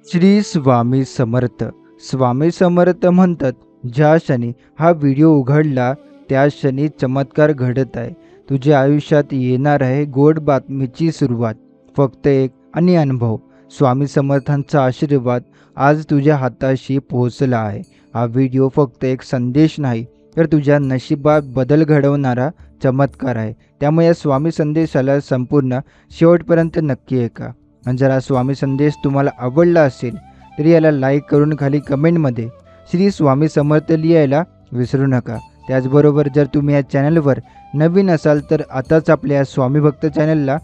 श्री स्वामी समर्थ. स्वामी समर्थ म्हणतात, ज्या क्षणी हा व्हिडिओ उघडला त्या क्षणी चमत्कार घडत आहे. तुझ्या आयुष्यात येणार आहे गोड बातमीची सुरुवात. फक्त एक आणि अनुभव. स्वामी समर्थांचा आशीर्वाद आज तुझ्या हाताशी पोहोचला आहे. हा व्हिडिओ फक्त एक संदेश नाही, तर तुझ्या नशिबात बदल घडवणारा चमत्कार आहे. त्यामुळे या स्वामी संदेशाला संपूर्ण शेवटपर्यंत नक्की ऐका. आणि जर हा स्वामी संदेश तुम्हाला आवडला असेल तर याला लाईक करून खाली कमेंटमध्ये श्री स्वामी समर्थ लिहायला विसरू नका. त्याचबरोबर जर तुम्ही या चॅनलवर नवीन असाल तर आताच आपल्या स्वामी भक्त चॅनलला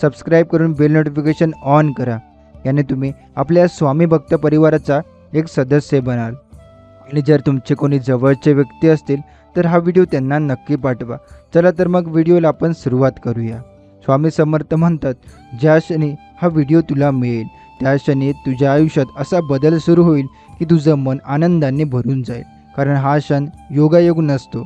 सबस्क्राईब करून बेल नोटिफिकेशन ऑन करा. याने तुम्ही आपल्या स्वामी भक्त परिवाराचा एक सदस्य बनाल. आणि जर तुमचे कोणी जवळचे व्यक्ती असतील तर हा व्हिडिओ त्यांना नक्की पाठवा. चला तर मग व्हिडिओला आपण सुरुवात करूया. स्वामी समर्थ म्हणतात, ज्या क्षणी हा व्हिडिओ तुला मिळेल त्या क्षणी तुझ्या आयुष्यात असा बदल सुरू होईल की तुझं मन आनंदाने भरून जाईल. कारण हा क्षण योगायोग नसतो,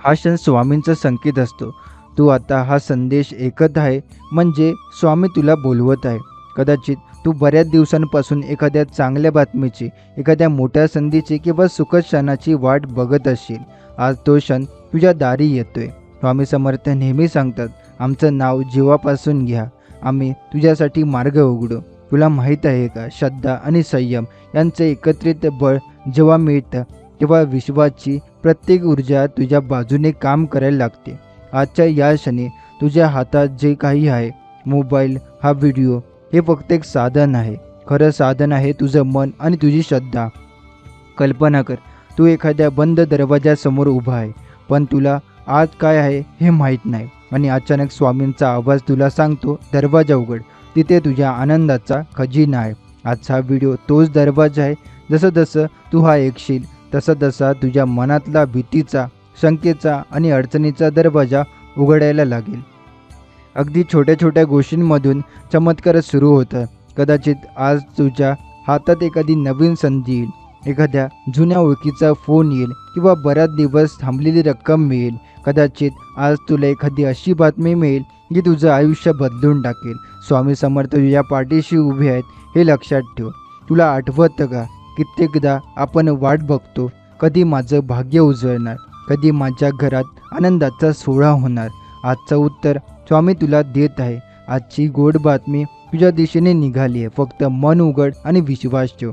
हा क्षण स्वामींचा संकेत असतो. तू आता हा संदेश ऐकत आहे म्हणजे स्वामी तुला बोलवत आहे. कदाचित तू बऱ्याच दिवसांपासून एखाद्या चांगल्या बातमीची, एखाद्या मोठ्या संधीची किंवा सुखद क्षणाची वाट बघत असशील. आज तो क्षण तुझ्या दारी येतोय. स्वामी समर्थ नेहमी सांगतात, आमचं नाव जीवापासून घ्या, आम्ही तुझ्यासाठी मार्ग उघडू. तुला माहीत आहे का, श्रद्धा आणि संयम यांचं एकत्रित बळ जेव्हा मिळतं तेव्हा विश्वाची प्रत्येक ऊर्जा तुझ्या बाजूने काम करायला लागते. आजच्या या क्षणी तुझ्या हातात जे काही आहे, मोबाईल, हा व्हिडिओ, हे फक्त एक साधन आहे. खरं साधन आहे तुझं मन आणि तुझी श्रद्धा. कल्पना कर, तू एखाद्या बंद दरवाजासमोर उभा आहे, पण तुला आज काय आहे हे माहीत नाही. आणि अचानक स्वामींचा आवाज तुला सांगतो, दरवाजा उघड, तिथे तुझ्या आनंदाचा खजिना आहे. आजचा हा व्हिडिओ तोच दरवाजा आहे. जसं जसं तू हा ऐकशील तसा तसा तुझ्या मनातला भीतीचा, शंकेचा आणि अडचणीचा दरवाजा उघडायला लागेल. अगदी छोट्या छोट्या गोष्टींमधून चमत्कार सुरू होतं. कदाचित आज तुझ्या हातात एखादी नवीन संधी येईल, एखाद्या जुन्या ओळखीचा फोन येईल किंवा बराच दिवस थांबलेली रक्कम मिळेल. कदाचित आज तुला एखादी अशी बातमी मिळेल जी तुझं आयुष्य बदलून टाकेल. स्वामी समर्थ तुझ्या पाठीशी उभे आहेत हे लक्षात ठेव. तुला आठवतं का, कित्येकदा आपण वाट बघतो, कधी माझं भाग्य उजळणार, कधी माझ्या घरात आनंदाचा सोहळा होणार. आजचं उत्तर स्वामी तुला देत आहे. आजची गोड बातमी तुझ्या दिशेने निघाली आहे. फक्त मन उघड आणि विश्वास ठेव.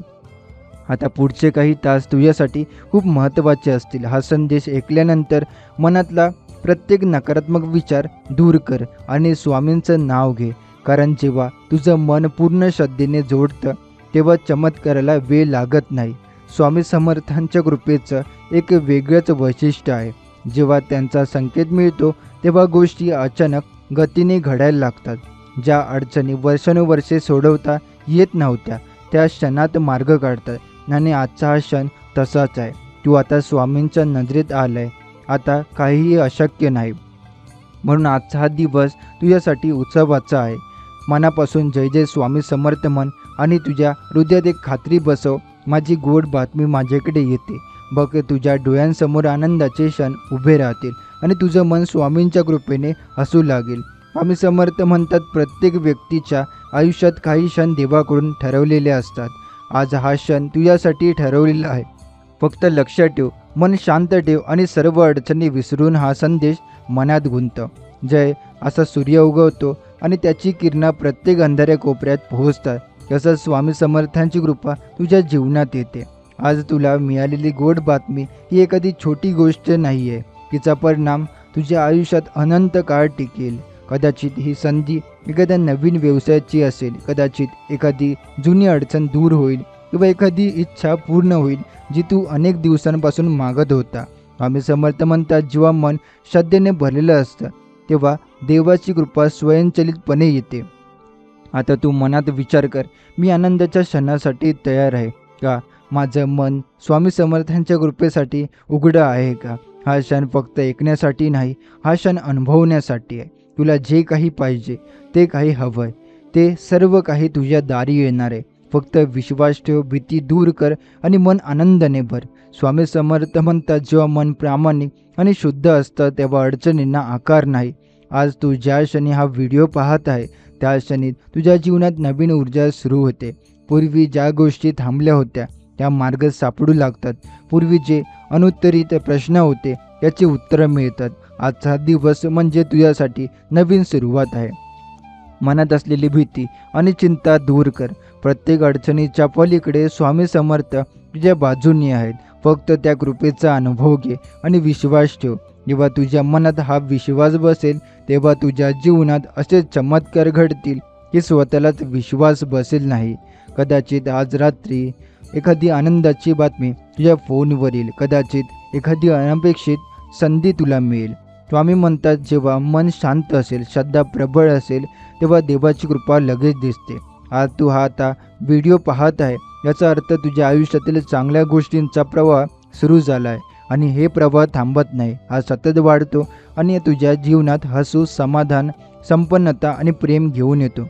आता पुढचे काही तास तुझ्यासाठी खूप महत्त्वाचे असतील. हा संदेश ऐकल्यानंतर मनातला प्रत्येक नकारात्मक विचार दूर कर आणि स्वामींचं नाव घे. कारण जेव्हा तुझं मन पूर्ण श्रद्धेने जोडतं तेव्हा चमत्काराला वेळ लागत नाही. स्वामी समर्थांच्या कृपेचं एक वेगळंच वैशिष्ट्य आहे. जेव्हा त्यांचा संकेत मिळतो तेव्हा गोष्टी अचानक गतीने घडायला लागतात. ज्या अडचणी वर्षानुवर्षे सोडवता येत नव्हत्या त्या क्षणात मार्ग काढतात. आणि आजचा हा क्षण तसाच आहे. तू आता स्वामींच्या नजरेत आलाय. आता काहीही अशक्य नाही. म्हणून आजचा हा दिवस तुझ्यासाठी उत्सवाचा आहे. मनापासून जय जय स्वामी समर्थ म्हण आणि तुझ्या हृदयात एक खात्री बसव, माझी गोड बातमी माझ्याकडे येते. बघ, तुझ्या डोळ्यांसमोर आनंदाचे क्षण उभे राहतील आणि तुझं मन स्वामींच्या कृपेने हसू लागेल. स्वामी समर्थ म्हणतात, प्रत्येक व्यक्तीच्या आयुष्यात काही क्षण देवाकडून ठरवलेले असतात. आज हा क्षण तुझ्यासाठी ठरवलेला आहे. फक्त लक्षात ठेव, मन शांत ठेव आणि सर्व अडचणी विसरून हा संदेश मनात गुंतव. जय असा सूर्य उगवतो आणि त्याची किरणं प्रत्येक अंधाऱ्या कोपऱ्यात पोहोचतात, तसंच स्वामी समर्थांची कृपा तुझ्या जीवनात येते. आज तुला मिळालेली गोड बातमी ही एखादी छोटी गोष्ट नाही आहे. तिचा परिणाम तुझ्या आयुष्यात अनंत काळ टिकेल. कदाचित ही संधी एखाद्या नवीन व्यवसायाची असेल, कदाचित एखादी जुनी अडचण दूर होईल किंवा एखादी इच्छा पूर्ण होईल जी तू अनेक दिवसांपासून मागत होता. स्वामी समर्थ म्हणतात, जेव्हा मन श्रद्धेने भरलेलं असतं तेव्हा देवाची कृपा स्वयंचलितपणे येते. आता तू मनात विचार कर, मी आनंदाच्या क्षणासाठी तयार आहे का? माझं मन स्वामी समर्थांच्या कृपेसाठी उघडं आहे का? हा क्षण फक्त ऐकण्यासाठी नाही, हा क्षण अनुभवण्यासाठी आहे. तुला जे काही पाहिजे, ते काही हवं आहे, ते सर्व काही तुझ्या दारी येणार आहे. फक्त विश्वास ठेव, भीती दूर कर आणि मन आनंदाने भर. स्वामी समर्थ म्हणतात, जेव्हा मन प्रामाणिक आणि शुद्ध असतं तेव्हा अडचणींना आकार नाही. आज तू ज्या क्षणी हा व्हिडिओ पाहत आहे त्या क्षणी तुझ्या जीवनात नवीन ऊर्जा सुरू होते. पूर्वी ज्या गोष्टी थांबल्या होत्या त्या मार्ग सापडू लागतात. पूर्वी जे अनुत्तरित प्रश्न होते याची उत्तरं मिळतात. आजचा दिवस म्हणजे तुझ्यासाठी नवीन सुरुवात आहे. मनात असलेली भीती आणि चिंता दूर कर. प्रत्येक अडचणीच्या पलीकडे स्वामी समर्थ तुझ्या बाजूनी आहेत. फक्त त्या कृपेचा अनुभव घे आणि विश्वास ठेव. जेव्हा तुझ्या मनात हा विश्वास बसेल तेव्हा तुझ्या जीवनात असे चमत्कार घडतील की स्वतःलाच विश्वास बसेल नाही. कदाचित आज रात्री एखादी आनंदाची बातमी तुझ्या फोनवर येईल. कदाचित एखादी अनपेक्षित संधी तुला मिळेल. स्वामी म्हणतात, जेव्हा मन शांत असेल, श्रद्धा प्रबळ असेल, तेव्हा देवाची कृपा लगेच दिसते. आज तू आता व्हिडिओ पाहत आहे याचा अर्थ तुझ्या आयुष्यातील चांगल्या गोष्टींचा प्रवाह सुरू झाला आहे आणि हे प्रवाह थांबत नाही. हा सतत वाढतो आणि तुझ्या जीवनात हसू, समाधान, संपन्नता आणि प्रेम घेऊन येतो.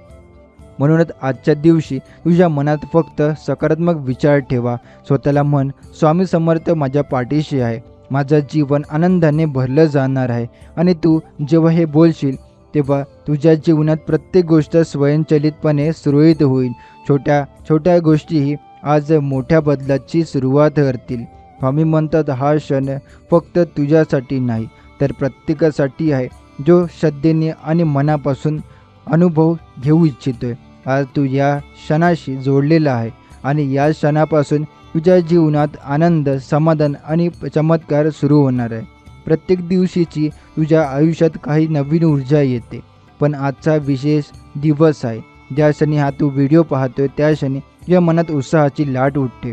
म्हणूनच आजच्या दिवशी तुझ्या मनात फक्त सकारात्मक विचार ठेवा. स्वतःला म्हण, स्वामी समर्थ माझ्या पाठीशी आहे. माझं जीवन आनंदाने भरलं जाणार आहे. आणि तू जेव्हा हे बोलशील तेव्हा तुझ्या जीवनात प्रत्येक गोष्ट स्वयंचलितपणे सुरळीत होईल. छोट्या छोट्या गोष्टीही आज मोठ्या बदलाची सुरुवात करतील. स्वामी म्हणतात, हा क्षण फक्त तुझ्यासाठी नाही तर प्रत्येकासाठी आहे जो श्रद्धेने आणि मनापासून अनुभव घेऊ इच्छितोय. आज तू या क्षणाशी जोडलेला आहे आणि या क्षणापासून तुझ्या जीवनात आनंद, समाधान आणि चमत्कार सुरू होणार आहे. प्रत्येक दिवशीची तुझ्या आयुष्यात काही नवीन ऊर्जा येते. पण आजचा विशेष दिवस आहे. ज्या क्षणी हा तू व्हिडिओ पाहतोय त्या क्षणी तुझ्या मनात उत्साहाची लाट उठते.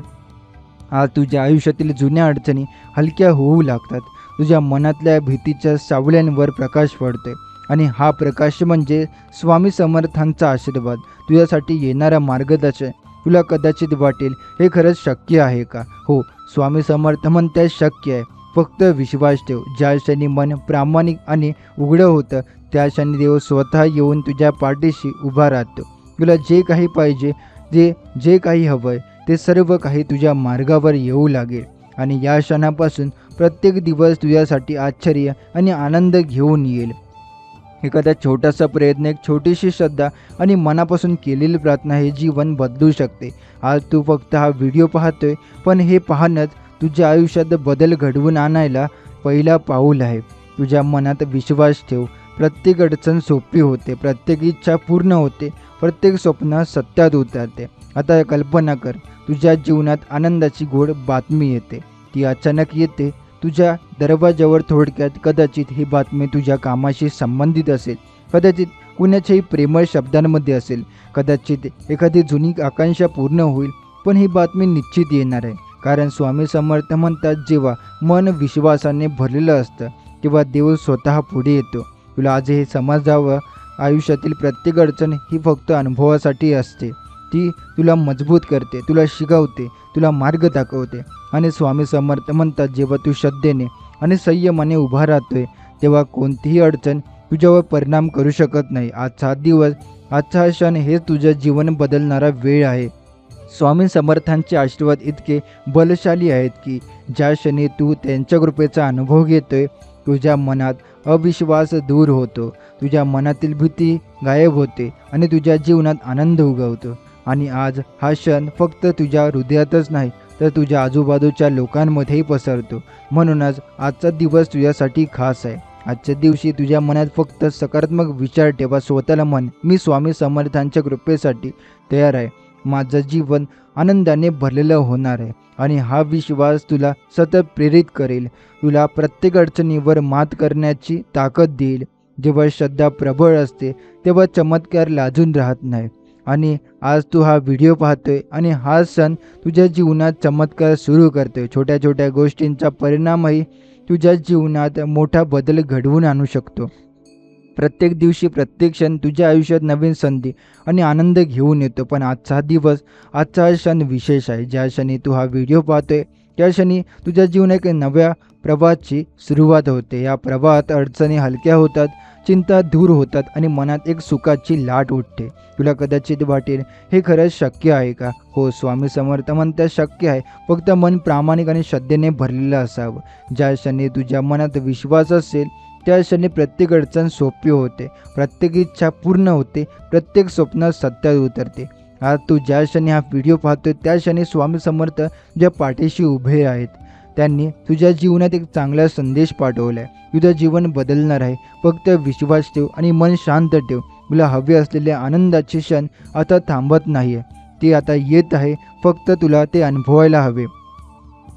आज तुझ्या आयुष्यातील जुन्या अडचणी हलक्या होऊ लागतात. तुझ्या मनातल्या भीतीच्या सावल्यांवर प्रकाश पडतोय आणि हा प्रकाश म्हणजे स्वामी समर्थांचा आशीर्वाद, तुझ्यासाठी येणारा मार्गदर्शन. तुला कदाचित वाटेल, हे खरंच शक्य आहे का? हो, स्वामी समर्थ म्हणतात शक्य आहे. फक्त विश्वास ठेव. ज्या क्षणी मन प्रामाणिक आणि उघडं होतं त्या क्षणी देव स्वतः येऊन तुझ्या पाठीशी उभा राहतो. तुला जे काही पाहिजे, जे काही हवं आहे ते सर्व काही तुझ्या मार्गावर येऊ लागेल. आणि या क्षणापासून प्रत्येक दिवस तुझ्यासाठी आश्चर्य आणि आनंद घेऊन येईल. एखादा छोटासा प्रयत्न, एक छोटीशी श्रद्धा आणि मनापासून केलेली प्रार्थना हे जीवन बदलू शकते. आज तू फक्त हा व्हिडिओ पाहतोय, पण हे पाहणंच तुझ्या आयुष्यात बदल घडवून आणायला पहिला पाऊल आहे. तुझ्या मनात विश्वास ठेव. प्रत्येक अडचण सोपी होते, प्रत्येक इच्छा पूर्ण होते, प्रत्येक स्वप्न सत्यात उतरते. आता कल्पना कर, तुझ्या जीवनात आनंदाची गोड बातमी येते. ती अचानक येते तुझ्या दरवाजावर. थोडक्यात कदाचित ही बातमी तुझ्या कामाशी संबंधित असेल, कदाचित कुणाच्याही प्रेमळ शब्दांमध्ये असेल, कदाचित एखादी जुनी आकांक्षा पूर्ण होईल. पण ही बातमी निश्चित येणार आहे. कारण स्वामी समर्थ म्हणतात, जेव्हा मन विश्वासाने भरलेलं असतं तेव्हा देव स्वतः पुढे येतो. तुला आज हे समजावं, आयुष्यातील प्रत्येक अडचण ही फक्त अनुभवासाठी असते. ती तुला मजबूत करते, तुला शिकवते, तुला मार्ग दाखवते. आणि स्वामी समर्थ म्हणतात, जेव्हा तू श्रद्धेने आणि संयमाने उभा राहतोय तेव्हा कोणतीही अडचण तुझ्यावर परिणाम करू शकत नाही. आजचा दिवस, आजचा क्षण हेच तुझं जीवन बदलणारा वेळ आहे. स्वामी समर्थांचे आशीर्वाद इतके बलशाली आहेत की ज्या क्षणी तू त्यांच्या कृपेचा अनुभव घेतोय तुझ्या मनात अविश्वास दूर होतो, तुझ्या मनातील भीती गायब होते आणि तुझ्या जीवनात आनंद उगवतो. आणि आज हा क्षण फक्त तुझ्या हृदयातच नाही तर तुझ्या आजूबाजूच्या लोकांमध्येही पसरतो. म्हणूनच आजचा दिवस तुझ्यासाठी खास आहे. आजच्या दिवशी तुझ्या मनात फक्त सकारात्मक विचार ठेवा. स्वतःला म्हण, मी स्वामी समर्थांच्या कृपेसाठी तयार आहे. माझं जीवन आनंदाने भरलेलं होणार आहे. आणि हा विश्वास तुला सतत प्रेरित करेल, तुला प्रत्येक अडचणीवर मात करण्याची ताकद देईल. जेव्हा श्रद्धा प्रबळ असते तेव्हा चमत्कार लाजून राहत नाही. आणि आज तू हा व्हिडिओ पाहतोय आणि हा सण तुझ्या जीवनात चमत्कार सुरू करतोय. छोट्या छोट्या गोष्टींचा परिणामही तुझ्या जीवनात मोठा बदल घडवून आणू शकतो. प्रत्येक दिवशी, प्रत्येक क्षण तुझ्या आयुष्यात नवीन संधी आणि आनंद घेऊन येतो. पण आजचा दिवस, आजचा क्षण विशेष आहे. ज्या क्षणी तू हा व्हिडिओ पाहतोय त्या क्षणी तुझ्या जीवनात एक नव्या प्रवाहाची सुरुवात होते. या प्रवाहात अडचणी हलक्या होतात, चिंता दूर होतात आणि मनात एक सुखाची लाट उठते. तुला कदाचित वाटेल, हे खरंच शक्य आहे का? हो, स्वामी समर्थ म्हणतात शक्य आहे. फक्त मन प्रामाणिक आणि श्रद्धेने भरलेलं असावं. ज्या क्षणी तुझ्या मनात विश्वास असेल त्या क्षणी प्रत्येक अडचण सोपी होते, प्रत्येक इच्छा पूर्ण होते, प्रत्येक स्वप्न सत्यात उतरते. आज तू ज्या क्षणी हा व्हिडिओ पाहतोय त्या क्षणी स्वामी समर्थ तुझ्या पाठीशी उभे आहेत. त्यांनी तुझ्या जीवनात एक चांगला संदेश पाठवलाय. तुझं जीवन बदलणार आहे. फक्त विश्वास ठेव आणि मन शांत ठेव. तुला हवे असलेले आनंदाचे क्षण आता थांबत नाहीये, ते आता येत आहे. फक्त तुला ते अनुभवायला हवे.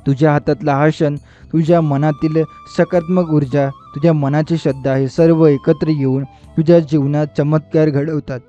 तुझ्या हातातला हा क्षण, तुझ्या मनातील सकारात्मक ऊर्जा, तुझ्या मनाची श्रद्धा हे सर्व एकत्र येऊन तुझ्या जीवनात चमत्कार घडवतात.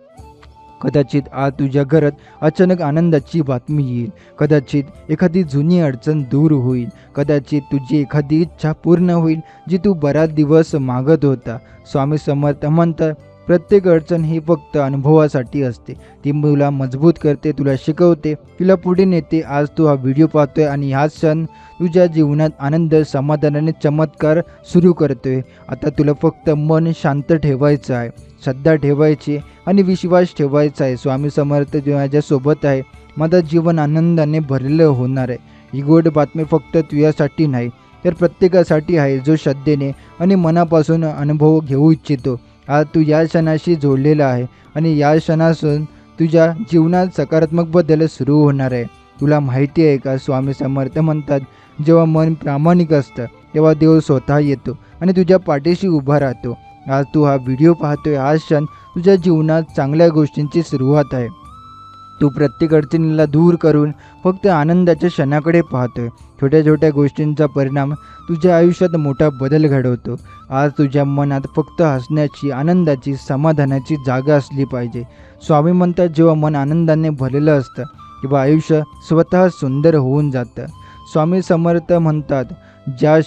कदाचित आज तुझ्या घरात अचानक आनंदाची बातमी येईल. कदाचित एखादी जुनी अडचण दूर होईल. कदाचित तुझी एखादी इच्छा पूर्ण होईल जी तू बराच दिवस मागत होता. स्वामी समर्थ म्हणतात, प्रत्येक अडचण ही फक्त अनुभवासाठी असते. ती तुला मजबूत करते, तुला शिकवते, तुला पुढे नेते. आज तू हा व्हिडिओ पाहतोय आणि हा क्षण तुझ्या जीवनात आनंद, समाधानाने चमत्कार सुरू करतोय. आता तुला फक्त मन शांत ठेवायचं आहे, श्रद्धा ठेवायची आणि विश्वास ठेवायचा आहे. स्वामी समर्थ माझ्यासोबत आहे. माझं जीवन आनंदाने भरलेलं होणार आहे. ही गोड बातमी फक्त तुझ्यासाठी नाही तर प्रत्येकासाठी आहे जो श्रद्धेने आणि मनापासून अनुभव घेऊ इच्छितो. आज तू या क्षणाशी जोडलेला आहे आणि या क्षणापासून तुझ्या जीवनात सकारात्मक बदल सुरू होणार आहे. तुला माहिती आहे का, स्वामी समर्थ म्हणतात, जेव्हा मन प्रामाणिक असतं तेव्हा देव स्वतः येतो आणि तुझ्या पाठीशी उभा राहतो. आज तू हा व्हिडिओ पाहतोय. हा क्षण तुझ्या जीवनात चांगल्या गोष्टींची सुरुवात आहे. तू प्रत्येक अडचणीला दूर करून फक्त आनंदाच्या क्षणाकडे पाहतोय. छोट्या छोट्या गोष्टींचा परिणाम तुझ्या आयुष्यात मोठा बदल घडवतो. आज तुझ्या मनात फक्त हसण्याची, आनंदाची, समाधानाची जागा असली पाहिजे. स्वामी म्हणतात, जेव्हा मन आनंदाने भरलेलं असतं तेव्हा आयुष्य स्वतः सुंदर होऊन जातं. स्वामी समर्थ म्हणतात, ज्या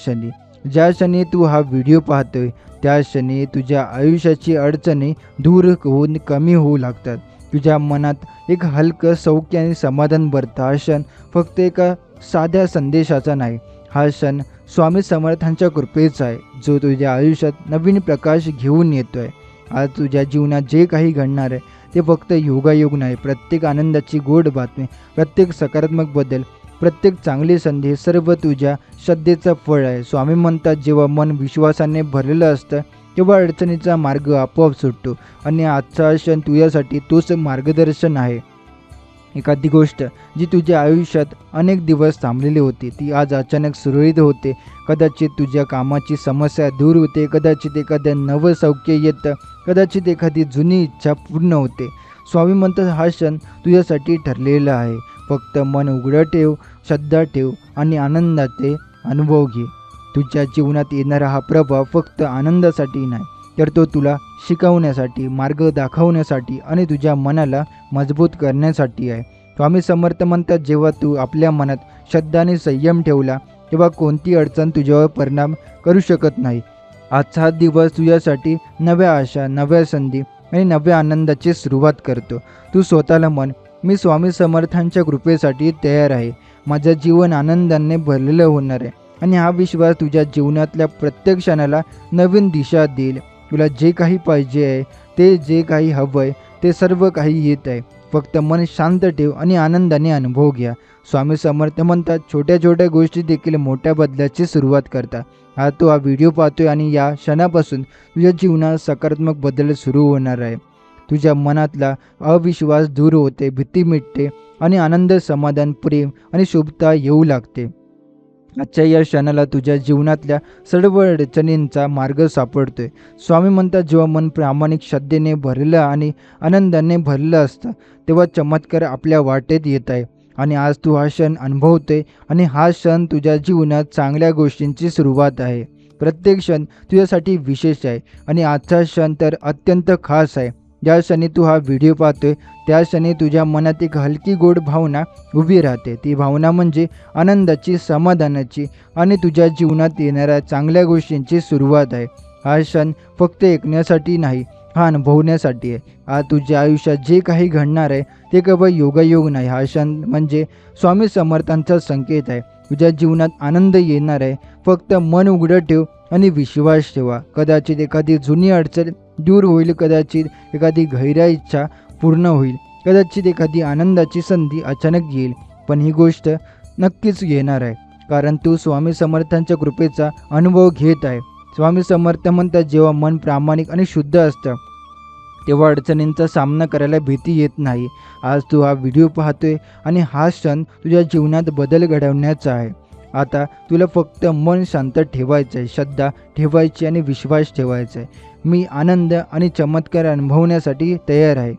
क्षणी तू हा व्हिडिओ पाहतोय त्या क्षणी तुझ्या आयुष्याची अडचणी दूर होऊन कमी होऊ लागतात. तुझ्या मनात एक हलकं सौख्य आणि समाधान भरतं. हा क्षण फक्त एका साध्या संदेशाचा नाही, हा क्षण स्वामी समर्थांच्या कृपेचा आहे, जो तुझ्या आयुष्यात नवीन प्रकाश घेऊन येतोय. आज तुझ्या जीवनात जे काही घडणार आहे ते फक्त योगायोग नाही. प्रत्येक आनंदाची गोड बातमी, प्रत्येक सकारात्मक बदल, प्रत्येक चांगली संधी सर्व तुझ्या श्रद्धेचं फळ आहे. स्वामी म्हणतात, जेव्हा मन विश्वासाने भरलेलं असतं तेव्हा अडचणीचा मार्ग आपोआप सुटतो आणि आजचा क्षण तुझ्यासाठी तोच मार्गदर्शन आहे. एखादी गोष्ट जी तुझ्या आयुष्यात अनेक दिवस थांबलेली होती ती आज अचानक सुरळीत होते. कदाचित तुझ्या कामाची समस्या दूर होते, कदाचित एखादं नवं सौख्य येतं, कदाचित एखादी जुनी इच्छा पूर्ण होते. स्वामी म्हणतात, हा क्षण तुझ्यासाठी ठरलेला आहे. फक्त मन उघडं ठेव, श्रद्धा ठेव आणि आनंदाचे अनुभव घे. तुझ्या जीवनात येणारा हा प्रभाव फक्त आनंदासाठी नाही तर तो तुला शिकवण्यासाठी, मार्ग दाखवण्यासाठी आणि तुझ्या मनाला मजबूत करण्यासाठी आहे. स्वामी समर्थ म्हणतात, जेव्हा तू आपल्या मनात श्रद्धा आणि संयम ठेवला तेव्हा कोणती अडचण तुझ्यावर परिणाम करू शकत नाही. आजचा हा दिवस तुझ्यासाठी नव्या आशा, नव्या संधी आणि नव्या आनंदाची सुरुवात करतो. तू स्वतःला म्हण, मी स्वामी समर्थांच्या कृपेसाठी तयार आहे. माझं जीवन आनंदाने भरलेलं होणार आहे आणि हा विश्वास तुझ्या जीवनातल्या प्रत्येक क्षणाला नवीन दिशा देईल. तुला जे काही पाहिजे आहे, ते जे काही हवं आहे ते सर्व काही येत आहे. फक्त मन शांत ठेव आणि आनंदाने अनुभव घ्या. स्वामी समर्थ म्हणतात, छोट्या छोट्या गोष्टी देखील मोठ्या बदलाची सुरुवात करतात. आज तू हा व्हिडिओ पाहतोय आणि या क्षणापासून तुझ्या जीवनात सकारात्मक बदल सुरू होणार आहे. तुझ्या मनातला अविश्वास दूर होते, भीती मिटते आणि आनंद, समाधान, प्रेम आणि शुभता येऊ लागते. आजच्या या क्षणाला तुझ्या जीवनातल्या सर्व अडचणींचा मार्ग सापडतोय. स्वामी म्हणतात, जेव्हा मन प्रामाणिक श्रद्धेने भरलेलं आणि आनंदाने भरलेलं असतं तेव्हा चमत्कार आपल्या वाटेत येत आहे. आणि आज तू हा क्षण अनुभवतोय आणि हा क्षण तुझ्या जीवनात चांगल्या गोष्टींची सुरुवात आहे. प्रत्येक क्षण तुझ्यासाठी विशेष आहे आणि आजचा क्षण तर अत्यंत खास आहे. ज्या क्षणी तू हा व्हिडिओ पाहतोय त्या क्षणी तुझ्या मनात एक हलकी गोड भावना उभी राहते. ती भावना म्हणजे आनंदाची, समाधानाची आणि तुझ्या जीवनात येणाऱ्या चांगल्या गोष्टींची सुरुवात आहे. हा क्षण फक्त ऐकण्यासाठी नाही, हा अनुभवण्यासाठी आहे. आज तुझ्या आयुष्यात जे काही घडणार आहे ते केवळ योगायोग नाही, हा क्षण म्हणजे स्वामी समर्थांचा संकेत आहे. तुझ्या जीवनात आनंद येणार आहे. फक्त मन उघडं ठेव आणि विश्वास ठेवा. कदाचित एखादी जुनी अडचण दूर होईल, कदाचित एखादी गहिऱ्या इच्छा पूर्ण होईल, कदाचित एखादी आनंदाची संधी अचानक येईल. पण ही गोष्ट नक्कीच येणार आहे, कारण तू स्वामी समर्थांच्या कृपेचा अनुभव घेत आहे. स्वामी समर्थ म्हणतात, जेव्हा मन प्रामाणिक आणि शुद्ध असतं तेव्हा अडचणींचा सामना करायला भीती येत नाही. आज तू हा व्हिडिओ पाहतोय आणि हा क्षण तुझ्या जीवनात बदल घडवण्याचा आहे. आता तुला फक्त मन शांत ठेवायचं आहे, श्रद्धा ठेवायची आणि विश्वास ठेवायचा आहे. मी आनंद आणि चमत्कार अनुभवण्यासाठी तयार आहे.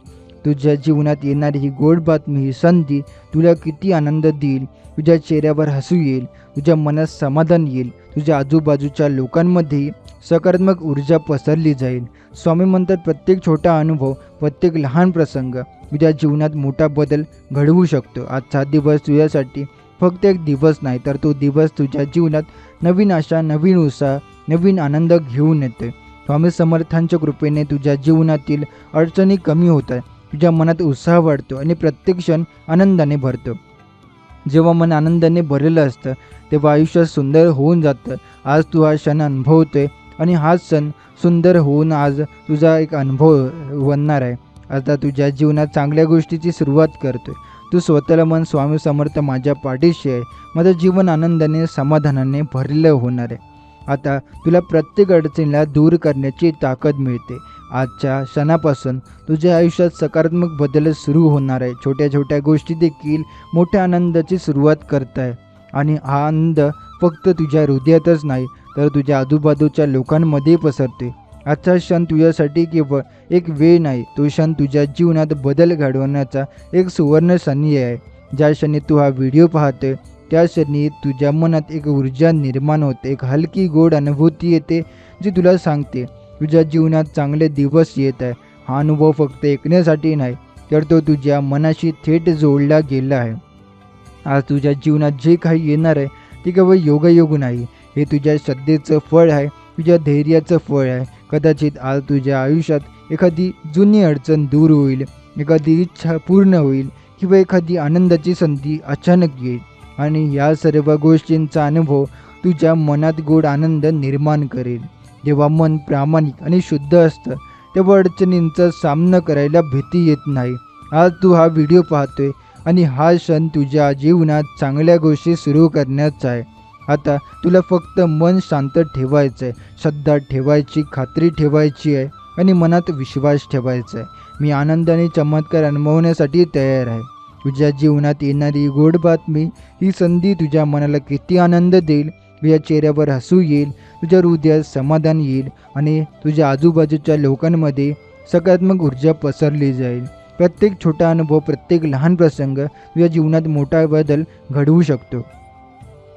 तुझ्या जीवनात येणारी ही गोड बातमी, ही संधी तुला किती आनंद देईल. तुझ्या चेहऱ्यावर हसू येईल, तुझ्या मनात समाधान येईल, तुझ्या आजूबाजूच्या लोकांमध्ये सकारात्मक ऊर्जा पसरली जाईल. स्वामी म्हणतात प्रत्येक छोटा अनुभव, प्रत्येक लहान प्रसंग तुझ्या जीवनात मोठा बदल घडवू शकतो. आजचा दिवस तुझ्यासाठी फक्त एक दिवस नाही, तर तो दिवस तुझ्या जीवनात नवीन आशा, नवीन उत्साह, नवीन आनंद घेऊन येते. स्वामी समर्थांच्या कृपेने तुझ्या जीवनातील अडचणी कमी होत आहेत, तुझ्या मनात उत्साह वाढतो आणि प्रत्येक क्षण आनंदाने भरतो. जेव्हा मन आनंदाने भरलेलं असतं तेव्हा आयुष्य सुंदर होऊन जातं. आज तू हा क्षण अनुभवतोय आणि हाच क्षण सुंदर होऊन आज तुझा एक अनुभव बनणार आहे. आता तुझ्या जीवनात चांगल्या गोष्टीची सुरुवात करतोय. तू स्वतःला मन स्वामी समर्थ माझ्या पाठीशी आहे, माझं जीवन आनंदाने समाधानाने भरलेलं होणार आहे. आता तुला प्रत्येक अडचणीला दूर करण्याची ताकद मिळते. आजच्या क्षणापासून तुझ्या आयुष्यात सकारात्मक बदल सुरू होणार आहे. छोट्या छोट्या गोष्टी देखील मोठ्या आनंदाची सुरुवात करत आहे आणि हा आनंद फक्त तुझ्या हृदयातच नाही तर तुझ्या आजूबाजूच्या लोकांमध्ये पसरते. आजचा क्षण तुझ्यासाठी केवळ एक वेळ नाही, तो क्षण तुझ्या जीवनात बदल घडवण्याचा एक सुवर्ण संधी आहे. ज्या क्षणी तू हा व्हिडिओ पाहतोय त्या क्षणी तुझ्या मनात एक ऊर्जा निर्माण होते, एक हलकी गोड अनुभूती येते जी तुला सांगते तुझ्या जीवनात चांगले दिवस येत आहे. हा अनुभव फक्त ऐकण्यासाठी नाही तर तो तुझ्या मनाशी थेट जोडला गेला आहे. आज तुझ्या जीवनात जे काही येणार आहे ते केवळ योगायोग नाही, हे तुझ्या श्रद्धेचं फळ आहे, तुझ्या धैर्याचं फळ आहे. कदाचित आज तुझ्या आयुष्यात एखादी जुनी अडचण दूर होईल, एखादी इच्छा पूर्ण होईल किंवा एखादी आनंदाची संधी अचानक येईल आणि या सर्व गोष्टींचा अनुभव तुझ्या मनात गोड आनंद निर्माण करेल. जेव्हा मन प्रामाणिक आणि शुद्ध असतं तेव्हा अडचणींचा सामना करायला भीती येत नाही. आज तू हा व्हिडिओ पाहतोय आणि हा क्षण तुझ्या जीवनात चांगल्या गोष्टी सुरू करण्याचा आहे. आता तुला फक्त मन शांत ठेवायचं आहे, श्रद्धा ठेवायची, खात्री ठेवायची आहे आणि मनात विश्वास ठेवायचा आहे. मी आनंद आणि चमत्कार अनुभवण्यासाठी तयार आहे. तुझ्या जीवनात येणारी गोड बातमी, ही संधी तुझ्या मनाला किती आनंद देईल, तुझ्या चेहऱ्यावर हसू येईल, तुझ्या हृदयात समाधान येईल आणि तुझ्या आजूबाजूच्या लोकांमध्ये सकारात्मक ऊर्जा पसरली जाईल. प्रत्येक छोटा अनुभव, प्रत्येक लहान प्रसंग तुझ्या जीवनात मोठा बदल घडवू शकतो.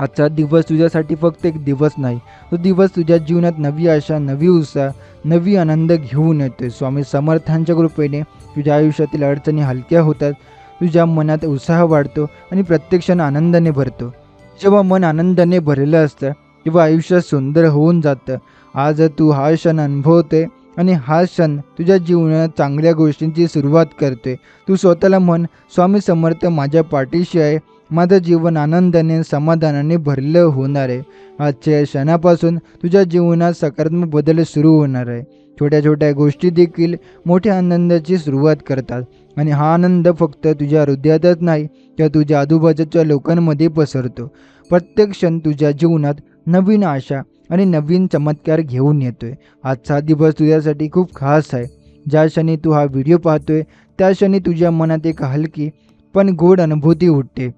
आजचा दिवस तुझ्यासाठी फक्त एक दिवस नाही, तो दिवस तुझ्या जीवनात नवी आशा, नवी उत्साह, नवी आनंद घेऊन येतो. स्वामी समर्थांच्या कृपेने तुझ्या आयुष्यातील अडचणी हलक्या होतात, तुझ्या मनात उत्साह वाढतो आणि प्रत्येक क्षण आनंदाने भरतो. जेव्हा मन आनंदाने भरलेलं असतं तेव्हा आयुष्य सुंदर होऊन जातं. आज तू हा क्षण अनुभवते आणि हा क्षण तुझ्या जीवनात चांगल्या गोष्टींची सुरुवात करते. तू स्वतःला म्हण, स्वामी समर्थ माझ्या पाठीशी आहे, माझं जीवन आनंदाने, समाधानाने भरलं होणार आहे. आजच्या क्षणापासून तुझ्या जीवनात सकारात्मक बदल सुरू होणार आहे. छोट्या छोट्या गोष्टी देखील मोठ्या आनंदाची सुरुवात करतात आणि हा आनंद फक्त तुझ्या हृदयातच नाही तर तुझ्या आजूबाजूच्या लोकांमध्ये पसरतो. प्रत्येक क्षण तुझ्या जीवनात नवीन आशा आणि नवीन चमत्कार घेऊन येतोय. आजचा दिवस तुझ्यासाठी खूप खास आहे. ज्या क्षणी तू हा व्हिडिओ पाहतोय त्या क्षणी तुझ्या मनात एक हलकी पण गोड अनुभूती उठते,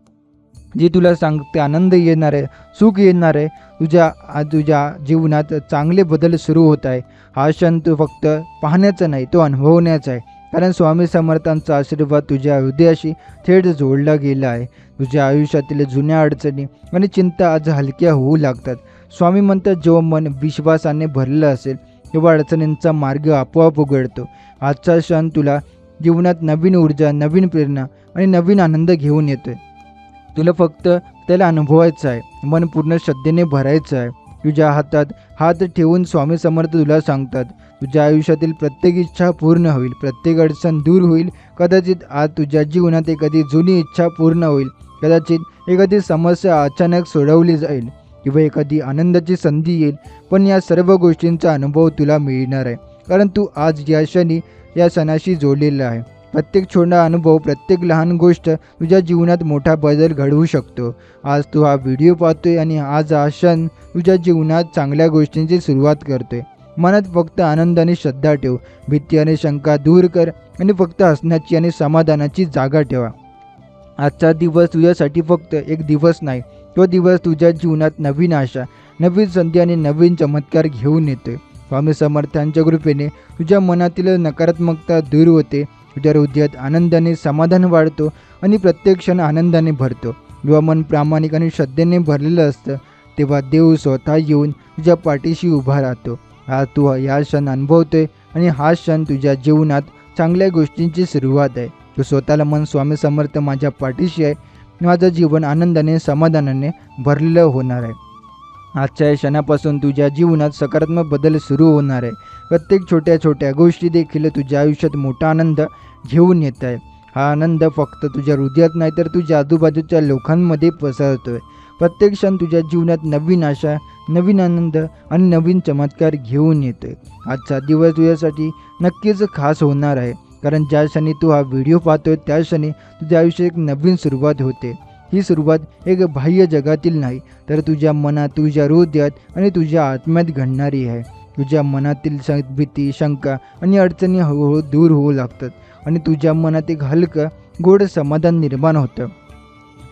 जी तुला सांगते आनंद येणार आहे, सुख येणार आहे, तुझ्या जीवनात चांगले बदल सुरू होत आहे. हा क्षण तू फक्त पाहण्याचा नाही, तो अनुभवण्याचा आहे. कारण स्वामी समर्थांचा आशीर्वाद तुझ्या हृदयाशी थेट जोडला गेला आहे. तुझ्या आयुष्यातील जुन्या अडचणी आणि चिंता आज हलक्या होऊ लागतात. स्वामी म्हणतात जेव्हा मन विश्वासाने भरलेलं असेल तेव्हा अडचणींचा मार्ग आपोआप उघडतो. आजचा क्षण तुला जीवनात नवीन ऊर्जा, नवीन प्रेरणा आणि नवीन आनंद घेऊन येतोय. तुला फक्त त्याला अनुभवायचं आहे, मन पूर्ण श्रद्धेने भरायचं आहे. तुझ्या हातात हात ठेवून स्वामी समर्थ तुला सांगतात तुझ्या आयुष्यातील प्रत्येक इच्छा पूर्ण होईल, प्रत्येक अडचण दूर होईल. कदाचित आज तुझ्या जीवनात एखादी जुनी इच्छा पूर्ण होईल, कदाचित एखादी समस्या अचानक सोडवली जाईल किंवा एखादी आनंदाची संधी येईल. पण या सर्व गोष्टींचा अनुभव तुला मिळणार आहे कारण तू आज या क्षणी या सणाशी जोडलेला आहे. प्रत्येक छोटा अनुभव, प्रत्येक लहान गोष्ट तुझ्या जीवनात मोठा बदल घडवू शकतो. आज तू हा व्हिडिओ पाहतोय आणि आज हा क्षण तुझ्या जीवनात चांगल्या गोष्टींची सुरुवात करतोय. मनात फक्त आनंद आणि श्रद्धा ठेव. भीती आणि शंका दूर कर आणि फक्त हसण्याची आणि समाधानाची जागा ठेवा. आजचा दिवस तुझ्यासाठी फक्त एक दिवस नाही, तो दिवस तुझ्या जीवनात नवीन आशा, नवीन संधी आणि नवीन चमत्कार घेऊन येतोय. स्वामी समर्थांच्या कृपेने तुझ्या मनातील नकारात्मकता दूर होते, तुझ्या हृदयात आनंद आणि समाधान वाढतो आणि प्रत्येक क्षण आनंदाने भरतो. जेव्हा मन प्रामाणिक आणि श्रद्धेने भरलेलं असतं तेव्हा देव स्वतः येऊन तुझ्या पाठीशी उभा राहतो. आज तू हा क्षण अनुभवतोय आणि हा क्षण तुझ्या जीवनात चांगल्या गोष्टींची सुरुवात आहे. तू स्वतःला मन, स्वामी समर्थ माझ्या पाठीशी आहे, माझं जीवन आनंदाने समाधानाने भरलेलं होणार आहे. आजच्या या क्षणापासून तुझ्या जीवनात सकारात्मक बदल सुरू होणार आहे. प्रत्येक छोट्या छोट्या गोष्टी देखील तुझ्या आयुष्यात मोठा आनंद घेऊन येत आहे. हा आनंद फक्त तुझ्या हृदयात नाही तर तुझ्या आजूबाजूच्या लोकांमध्ये पसरतोय. प्रत्येक क्षण तुझ्या जीवनात नवीन आशा, नवीन आनंद आणि नवीन चमत्कार घेऊन येतोय. आजचा दिवस तुझ्यासाठी नक्कीच खास होणार आहे, कारण ज्या क्षणी तू हा व्हिडिओ पाहतोय त्या क्षणी तुझ्या आयुष्यात एक नवीन सुरुवात होते. ही सुरुवात एक बाह्य जगातील नाही तर तुझ्या मनात, तुझ्या हृदयात आणि तुझ्या आत्म्यात घडणारी आहे. तुझ्या मनातील भीती, शंका आणि अडचणी हळूहळू दूर होऊ लागतात आणि तुझ्या मनात एक हलकं गोड समाधान निर्माण होतं.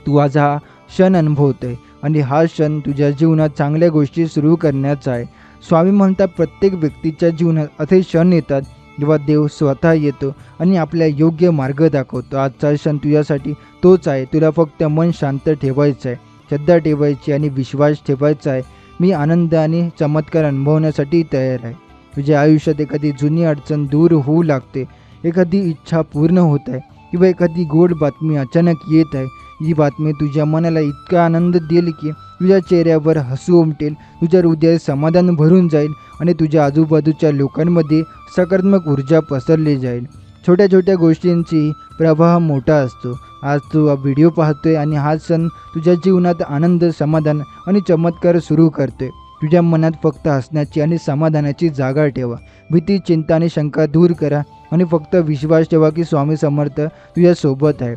तू आज हा क्षण अनुभवतोय आणि हा क्षण तुझ्या जीवनात चांगल्या गोष्टी सुरू करण्याचा आहे. स्वामी म्हणतात, प्रत्येक व्यक्तीच्या जीवनात असे क्षण येतात जेव्हा देव स्वतः येतो आणि आपल्या योग्य मार्ग दाखवतो. आजचा क्षण तुझ्यासाठी तोच आहे. तुला फक्त मन शांत ठेवायचं आहे, श्रद्धा ठेवायची आणि विश्वास ठेवायचा आहे. मी आनंद आणि चमत्कार अनुभवण्यासाठी तयार आहे. तुझ्या आयुष्यात एखादी जुनी अडचण दूर होऊ लागते, एखादी इच्छा पूर्ण होत आहे किंवा एखादी गोड बातमी अचानक येत आहे. ही बातमी तुझ्या मनाला इतका आनंद देईल की तुझ्या चेहऱ्यावर हसू उमटेल, तुझ्या हृदयात समाधान भरून जाईल आणि तुझ्या आजूबाजूच्या लोकांमध्ये सकारात्मक ऊर्जा पसरली जाईल. छोट्या छोट्या गोष्टींची प्रवाह मोठा असतो. आज तू हा व्हिडिओ पाहतोय आणि हा क्षण तुझ्या जीवनात आनंद, समाधान आणि चमत्कार सुरू करतोय. तुझ्या मनात फक्त हसण्याची आणि समाधानाची जागा ठेवा. भीती, चिंता आणि शंका दूर करा आणि फक्त विश्वास ठेवा की स्वामी समर्थ तुझ्यासोबत आहे.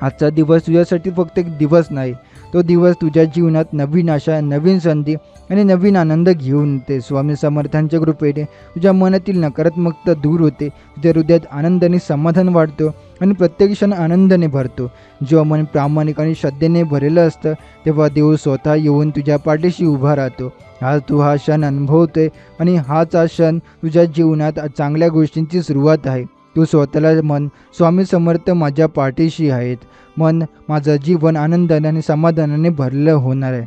आजचा दिवस तुझ्यासाठी फक्त एक दिवस नाही, तो दिवस तुझ्या जीवनात नवीन आशा, नवीन संधी आणि नवीन आनंद घेऊन येते. स्वामी समर्थांच्या कृपेने तुझ्या मनातील नकारात्मकता दूर होते, तुझ्या हृदयात आनंद आणि समाधान वाढतो आणि प्रत्येक क्षण आनंदाने भरतो. जेव्हा मन प्रामाणिक आणि श्रद्धेने भरलेलं असतं तेव्हा देव स्वतः येऊन तुझ्या पाठीशी उभा राहतो. आज तू हा क्षण अनुभवतोय आणि हाच क्षण तुझ्या जीवनात चांगल्या गोष्टींची सुरुवात आहे. तू स्वतःला मन, स्वामी समर्थ माझ्या पाठीशी आहेत, मन, माझं जीवन आनंदाने आणि समाधानाने भरलं होणार आहे.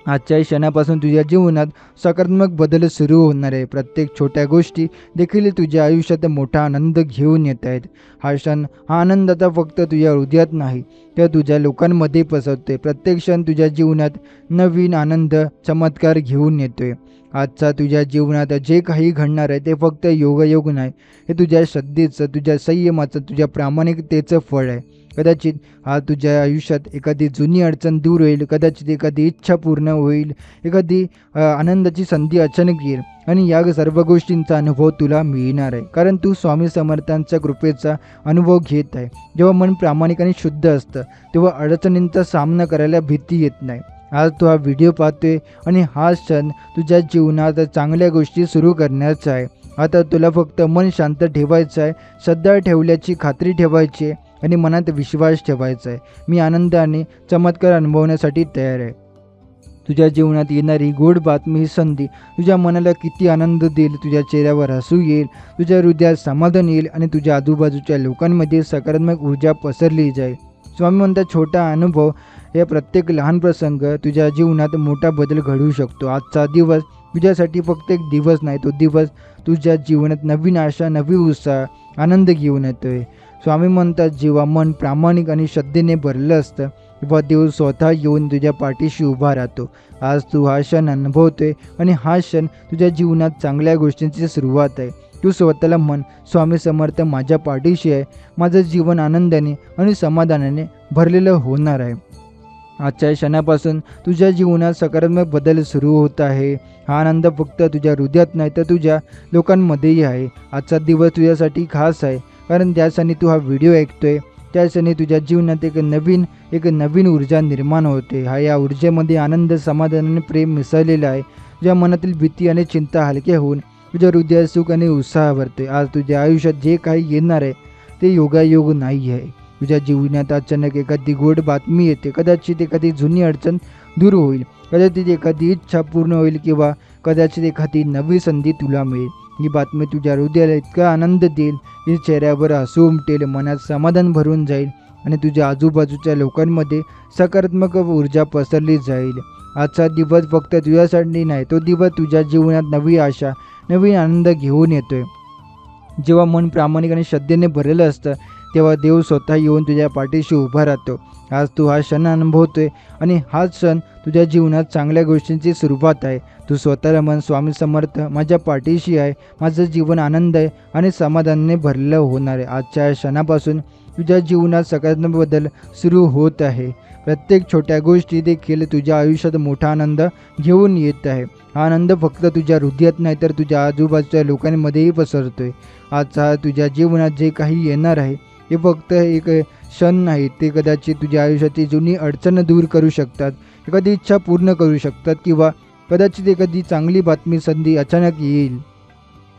आजच्या क्षणापासून तुझ्या जीवनात सकारात्मक बदल सुरू होणार आहे. प्रत्येक छोट्या गोष्टी देखील तुझ्या आयुष्यात मोठा आनंद घेऊन येत आहेत. हा क्षण, हा आनंद आता फक्त तुझ्या हृदयात नाही तर तुझ्या लोकांमध्ये पसरतोय. प्रत्येक क्षण तुझ्या जीवनात नवीन आनंद, चमत्कार घेऊन येतोय. आजचा तुझ्या जीवनात जे काही घडणार आहे ते फक्त योगायोग नाही, हे तुझ्या श्रद्धेचं, तुझ्या संयमाचं, तुझ्या प्रामाणिकतेचं फळ आहे. कदाचित हा तुझ्या आयुष्यात एखादी जुनी अडचण दूर होईल, कदाचित एखादी इच्छा पूर्ण होईल, एखादी आनंदाची संधी अचानक येईल आणि या सर्व गोष्टींचा अनुभव तुला मिळणार आहे, कारण तू स्वामी समर्थांच्या कृपेचा अनुभव घेत आहे. जेव्हा मन प्रामाणिक आणि शुद्ध असतं तेव्हा अडचणींचा सामना करायला भीती येत नाही. आज तू हा व्हिडिओ पाहतोय आणि हा क्षण तुझ्या जीवनात चांगल्या गोष्टी सुरू करण्याचा आहे. आता तुला फक्त मन शांत ठेवायचं आहे, श्रद्धा ठेवल्याची खात्री ठेवायची आहे आणि मनात विश्वास ठेवायचा आहे. मी आनंद आणि चमत्कार अनुभवण्यासाठी तयार आहे. तुझ्या जीवनात येणारी गोड बातमी, ही संधी तुझ्या मनाला किती आनंद देईल, तुझ्या चेहऱ्यावर हसू येईल, तुझ्या हृदयात समाधान येईल आणि तुझ्या आजूबाजूच्या लोकांमध्ये सकारात्मक ऊर्जा पसरली जाईल. स्वामी म्हणतात, छोटा अनुभव या प्रत्येक लहान प्रसंग तुझ्या जीवनात मोठा बदल घडवू शकतो. आजचा दिवस तुझ्यासाठी फक्त एक दिवस नाही, तो दिवस तुझ्या जीवनात नवीन आशा, नवीन उत्साह, आनंद घेऊन येतोय. स्वामी म्हणतात, जेव्हा मन प्रामाणिक आणि श्रद्धेने भरलं असतं तेव्हा देव स्वतः येऊन तुझ्या पाठीशी उभा राहतो. आज तू हा क्षण अनुभवतोय आणि हा क्षण तुझ्या जीवनात चांगल्या गोष्टींची सुरुवात आहे. तू स्वतःला मन, स्वामी समर्थ माझ्या पाठीशी आहे, माझं जीवन आनंदाने आणि समाधानाने भरलेलं होणार आहे. आजच्या क्षणापासून तुझ्या जीवनात सकारात्मक बदल सुरू होत आहे. हा आनंद फक्त तुझ्या हृदयात नाही तर तुझ्या लोकांमध्येही आहे. आजचा दिवस तुझ्यासाठी खास आहे, कारण त्या क्षणी तू हा व्हिडिओ ऐकतोय त्या क्षणी तुझ्या जीवनात एक नवीन ऊर्जा निर्माण होते. या ऊर्जेमध्ये आनंद, समाधान आणि प्रेम मिसळलेलं आहे. तुझ्या मनातील भीती आणि चिंता हलक्या होऊन तुझ्या हृदयात सुख आणि उत्साह भरतोय. आज तुझ्या आयुष्यात जे काही येणार आहे ते योगायोग नाही आहे. तुझ्या जीवनात अचानक एखादी गोड बातमी येते, कदाचित एखादी जुनी अडचण दूर होईल, कदाचित एखादी इच्छा पूर्ण होईल किंवा कदाचित एखादी नवी संधी तुला मिळेल. ही बातमी तुझ्या हृदयाला इतका आनंद देईल की चेहऱ्यावर हसू उमटेल, मनात समाधान भरून जाईल आणि तुझ्या आजूबाजूच्या लोकांमध्ये सकारात्मक ऊर्जा पसरली जाईल. आजचा दिवस फक्त तुझ्यासाठी नाही, तो दिवस तुझ्या जीवनात नवी आशा, नवीन आनंद घेऊन येतोय. जेव्हा मन प्रामाणिक आणि श्रद्धेने भरलेलं असतं तेव्हा देव स्वतः येऊन तुझ्या पाठीशी उभा राहतो. आज तू हा क्षण अनुभवतोय आणि हाच क्षण तुझ्या जीवनात चांगल्या गोष्टींची सुरुवात आहे. तू स्वतःला म्हण, स्वामी समर्थ माझ्या पाठीशी आहे, माझं जीवन आनंद आहे आणि समाधानाने भरलेलं होणार आहे. आजच्या या क्षणापासून तुझ्या जीवनात सकारात्मक बदल सुरू होत आहे. प्रत्येक छोट्या गोष्टी देखील तुझ्या आयुष्यात मोठा आनंद घेऊन येत आहे. हा आनंद फक्त तुझ्या हृदयात नाही तर तुझ्या आजूबाजूच्या लोकांमध्येही पसरतोय. आजचा तुझ्या जीवनात जे काही येणार आहे हे फक्त एक क्षण नाही, ते कदाचित तुझ्या आयुष्याची जुनी अडचण दूर करू शकतात, एखादी इच्छा पूर्ण करू शकतात किंवा कदाचित एखादी चांगली बातमी संधी अचानक येईल.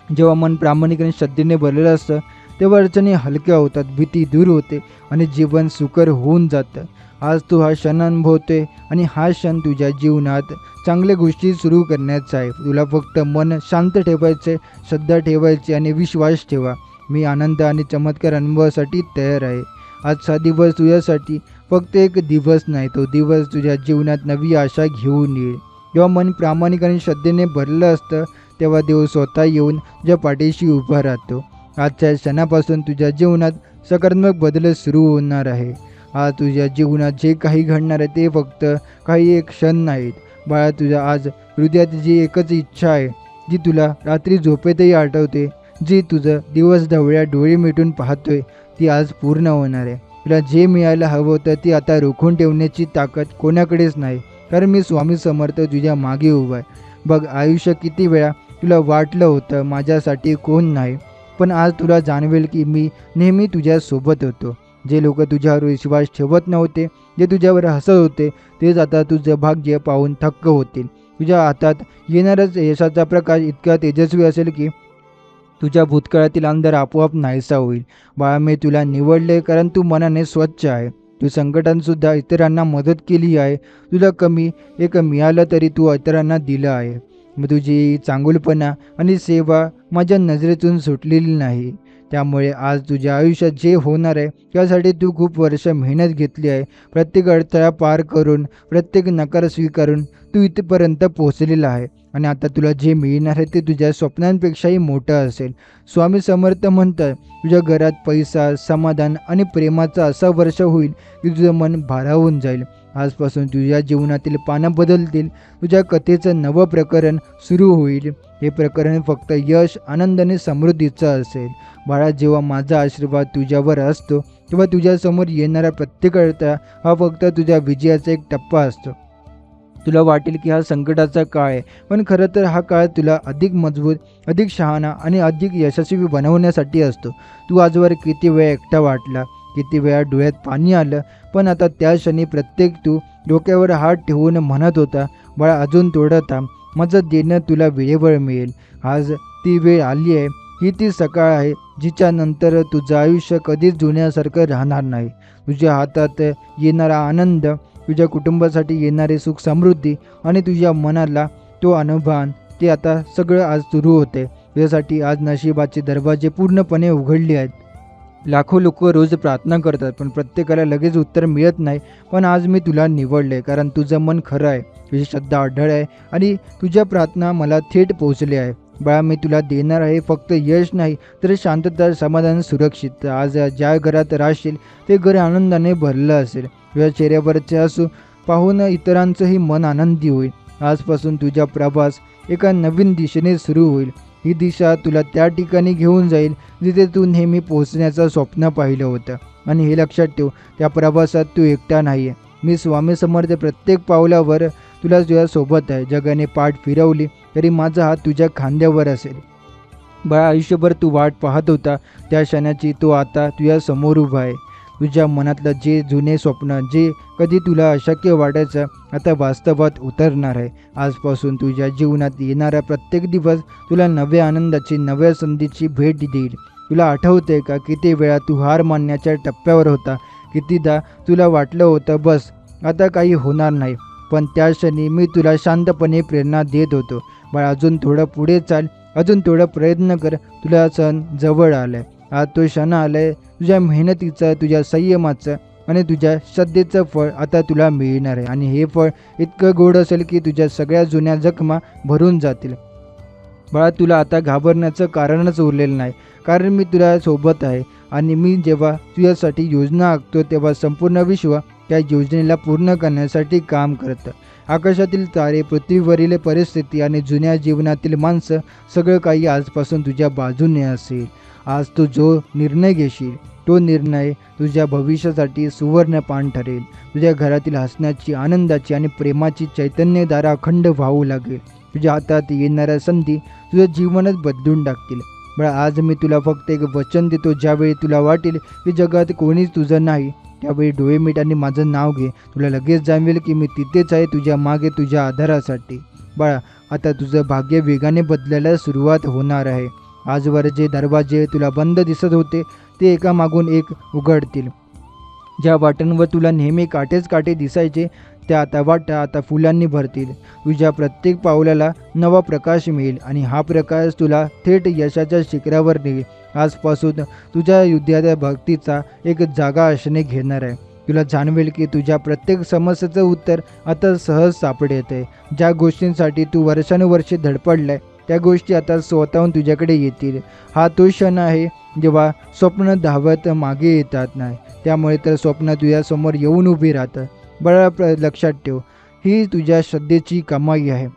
जेव्हा मन प्रामाणिक आणि श्रद्धेने भरलेलं असतं तेव्हा अडचणी हलक्या होतात, भीती दूर होते आणि जीवन सुकर होऊन जातं. आज तू हा क्षण अनुभवतोय आणि हा क्षण तुझ्या जीवनात चांगल्या गोष्टी सुरू करण्याचा आहे. तुला फक्त मन शांत ठेवायचे, श्रद्धा ठेवायची आणि विश्वास ठेवा. मी आनंद आणि चमत्कार अनुभवासाठी तयार आहे. आजचा दिवस तुझ्यासाठी फक्त एक दिवस नाही, तो दिवस तुझ्या जीवनात नवी आशा घेऊन येईल. जेव्हा मन प्रामाणिक आणि श्रद्धेने भरलं असतं तेव्हा देव स्वतः येऊन तुझ्या पाठीशी उभा राहतो. आजच्या क्षणापासून तुझ्या जीवनात सकारात्मक बदल सुरू होणार आहे. आज तुझ्या जीवनात जे काही घडणार आहे ते फक्त काही एक क्षण नाहीत. बाळा, तुझ्या आज हृदयात जी एकच इच्छा आहे, जी तुला रात्री झोपेतही आठवते, जी तुझं दिवस ढवळ्या डोळे मिटून पाहतोय, ती आज पूर्ण होणार आहे. तुला जे मिळायला हवं होतं ते आता रोखून ठेवण्याची ताकद कोणाकडेच नाही, कारण मी स्वामी समर्थ तुझ्या मागे उभा आहे. बघ, आयुष्य किती वेळा तुला वाटलं होतं माझ्यासाठी कोण नाही, पण आज तुला जाणवेल की मी नेहमी तुझ्यासोबत होतो. जे लोक तुझ्यावर विश्वास ठेवत नव्हते, जे तुझ्यावर हसत होते, तेच आता तुझं भाग्य पाहून थक्क होतील. तुझ्या हातात येणारच यशाचा प्रकाश इतका तेजस्वी असेल की तुझ्या भूतकाळातील अंधार आपोआप नाहीसा होईल. बाळा, मी तुला निवडले कारण तू मनाने स्वच्छ आहे. तू संकटांसुद्धा इतरांना मदत केली आहे. तुला कमी एक मिळालं तरी तू इतरांना दिलं आहे. मग तुझी चांगुलपणा आणि सेवा माझ्या नजरेतून सुटलेली नाही. त्यामुळे आज तुझ्या आयुष्यात जे होणार आहे त्यासाठी तू खूप वर्ष मेहनत घेतली आहे. प्रत्येक अडथळा पार करून, प्रत्येक नकार स्वीकारून तू इथपर्यंत पोहोचलेला आहे आणि आता तुला जे मिळणार आहे ते तुझ्या स्वप्नांपेक्षाही मोठं असेल. स्वामी समर्थ म्हणतात, तुझ्या घरात पैसा, समाधान आणि प्रेमाचा असा वर्ष होईल की तुझं मन भारावून जाईल. आजपासून तुझ्या जीवनातील पानं बदलतील. तुझ्या कथेचं नवं प्रकरण सुरू होईल. हे प्रकरण फक्त यश, आनंद आणि समृद्धीचं असेल. बाळा, जेव्हा माझा आशीर्वाद तुझ्यावर असतो तेव्हा तुझ्यासमोर येणारा प्रत्येक अडथळा हा फक्त तुझ्या विजयाचा एक टप्पा असतो. तुला वाटेल की हा संकटाचा काळ आहे, पण खरं तर हा काळ तुला अधिक मजबूत, अधिक शहाणा आणि अधिक यशस्वी बनवण्यासाठी असतो. तू आजवर किती वेळा एकटा वाटला, किती वेळा डोळ्यात पाणी आलं, पण आता त्या क्षणी प्रत्येक तू डोक्यावर हात ठेवून म्हणत होता, बाळा अजून थोडं थांब, माझं देणं तुला वेळेवर मिळेल. आज ती वेळ आली आहे. ही ती सकाळ आहे जिच्या नंतर तुझं आयुष्य कधीच जुन्यासारखं राहणार नाही. तुझ्या हातात येणारा आनंद, तुझ्या कुटुंबासाठी येणारे सुख समृद्धी आणि तुझ्या मनाला तो अनुभव, ते आता सगळं आज सुरू होते. तुझ्यासाठी आज नशिबाचे दरवाजे पूर्णपणे उघडले आहेत. लाखो लोक रोज प्रार्थना करतात पण प्रत्येकाला लगेच उत्तर मिळत नाही. पण आज मी तुला निवडले कारण तुझं मन खरं आहे, तुझी श्रद्धा अढळ आहे आणि तुझ्या प्रार्थना मला थेट पोहोचल्या आहे. बाळा, मी तुला देणार आहे फक्त यश नाही तर शांतता, समाधान, सुरक्षित. आज ज्या घरात राहशील ते घर आनंदाने भरलं असेल. तुझ्या चेहऱ्यावरचे हसू पाहून इतरांचंही मन आनंदी होईल. आजपासून तुझा प्रवास एका नवीन दिशेने सुरू होईल. ही दिशा तुला त्या ठिकाणी घेऊन जाईल जिथे तू नेहमी पोहोचण्याचं स्वप्न पाहिलं होतं. आणि हे लक्षात ठेव, त्या प्रवासात तू एकटा नाही आहे. मी स्वामी समर्थ प्रत्येक पावलावर तुझ्या सोबत आहे. जगाने पाठ फिरवली तरी माझा हात तुझ्या खांद्यावर असेल. बाळा, आयुष्यभर तू वाट पाहत होता त्या क्षणाची, तो आता तुझ्या समोर उभा आहे. तुझ्या मनातलं जे जुने स्वप्न, जे कधी तुला अशक्य वाटायचं, आता वास्तवात उतरणार आहे. आजपासून तुझ्या जीवनात येणारा प्रत्येक दिवस तुला नव्या आनंदाची, नव्या संधीची भेट देईल. तुला आठवते का किती वेळा तू हार मानण्याच्या टप्प्यावर होता? कितीदा तुला वाटलं होतं बस आता काही होणार नाही, पण त्या क्षणी मी तुला शांतपणे प्रेरणा देत होतो. बाळा, अजून थोडं पुढे चाल, अजून थोडा प्रयत्न कर, तुला क्षण जवळ आलाय. आज तो क्षण आलाय तुझ्या मेहनतीचा, तुझ्या संयमाचं आणि तुझ्या श्रद्धेचं फळ आता तुला मिळणार आहे. आणि हे फळ इतकं गोड असेल की तुझ्या सगळ्या जुन्या जखमा भरून जातील. बाळा, तुला आता घाबरण्याचं कारणच उरलेलं नाही, कारण मी तुला सोबत आहे. आणि मी जेव्हा तुझ्यासाठी योजना आखतो तेव्हा संपूर्ण विश्व त्या योजनेला पूर्ण करण्यासाठी काम करतं. आकाशातील तारे, पृथ्वीवरील परिस्थिती आणि जुन्या जीवनातील माणसं, सगळं काही आजपासून तुझ्या बाजूने असेल. आज तू जो निर्णय घेशील तो निर्णय तुझ्या भविष्यासाठी सुवर्णपान ठरेल. तुझ्या घरातील हसण्याची, आनंदाची आणि प्रेमाची चैतन्यधारा अखंड वाहू लागेल. तुझ्या हातात येणाऱ्या संधी तुझं जीवनच बदलून टाकतील. बरं, आज मी तुला फक्त एक वचन देतो. ज्यावेळी तुला वाटेल की जगात कोणीच तुझं नाही, त्यावेळी डोळे मिट आणि माझं नाव घे. तुला लगेच जाणवेल की मी तिथेच आहे, तुझ्या मागे, तुझ्या आधारासाठी. बाळा, आता तुझं भाग्य वेगाने बदलायला सुरुवात होणार आहे. आजवर जे दरवाजे तुला बंद दिसत होते ते एकामागून एक उघडतील. ज्या वाटांवर तुला नेहमी काटेच काटे दिसायचे त्या आता वाटा आता फुलांनी भरतील. तुझ्या प्रत्येक पावलाला नवा प्रकाश मिळेल आणि हा प्रकाश तुला थेट यशाच्या शिखरावर नेईल. आजपासून तुझ्या हृदयात भक्तीचा एक जागा असणे घेणार आहे. तुला जाणवेल की तुझ्या प्रत्येक समस्येचं उत्तर आता सहज सापडत आहे. ज्या गोष्टींसाठी तू वर्षानुवर्षे धडपडलाय त्या गोष्टी आता स्वतःहून तुझ्याकडे येतील. हा तो क्षण आहे जेव्हा स्वप्न धावत मागे येतात नाही, त्यामुळे तर स्वप्न तुझ्यासमोर येऊन उभी राहतं. बरं, लक्षात ठेव, ही तुझ्या श्रद्धेची कमाई आहे.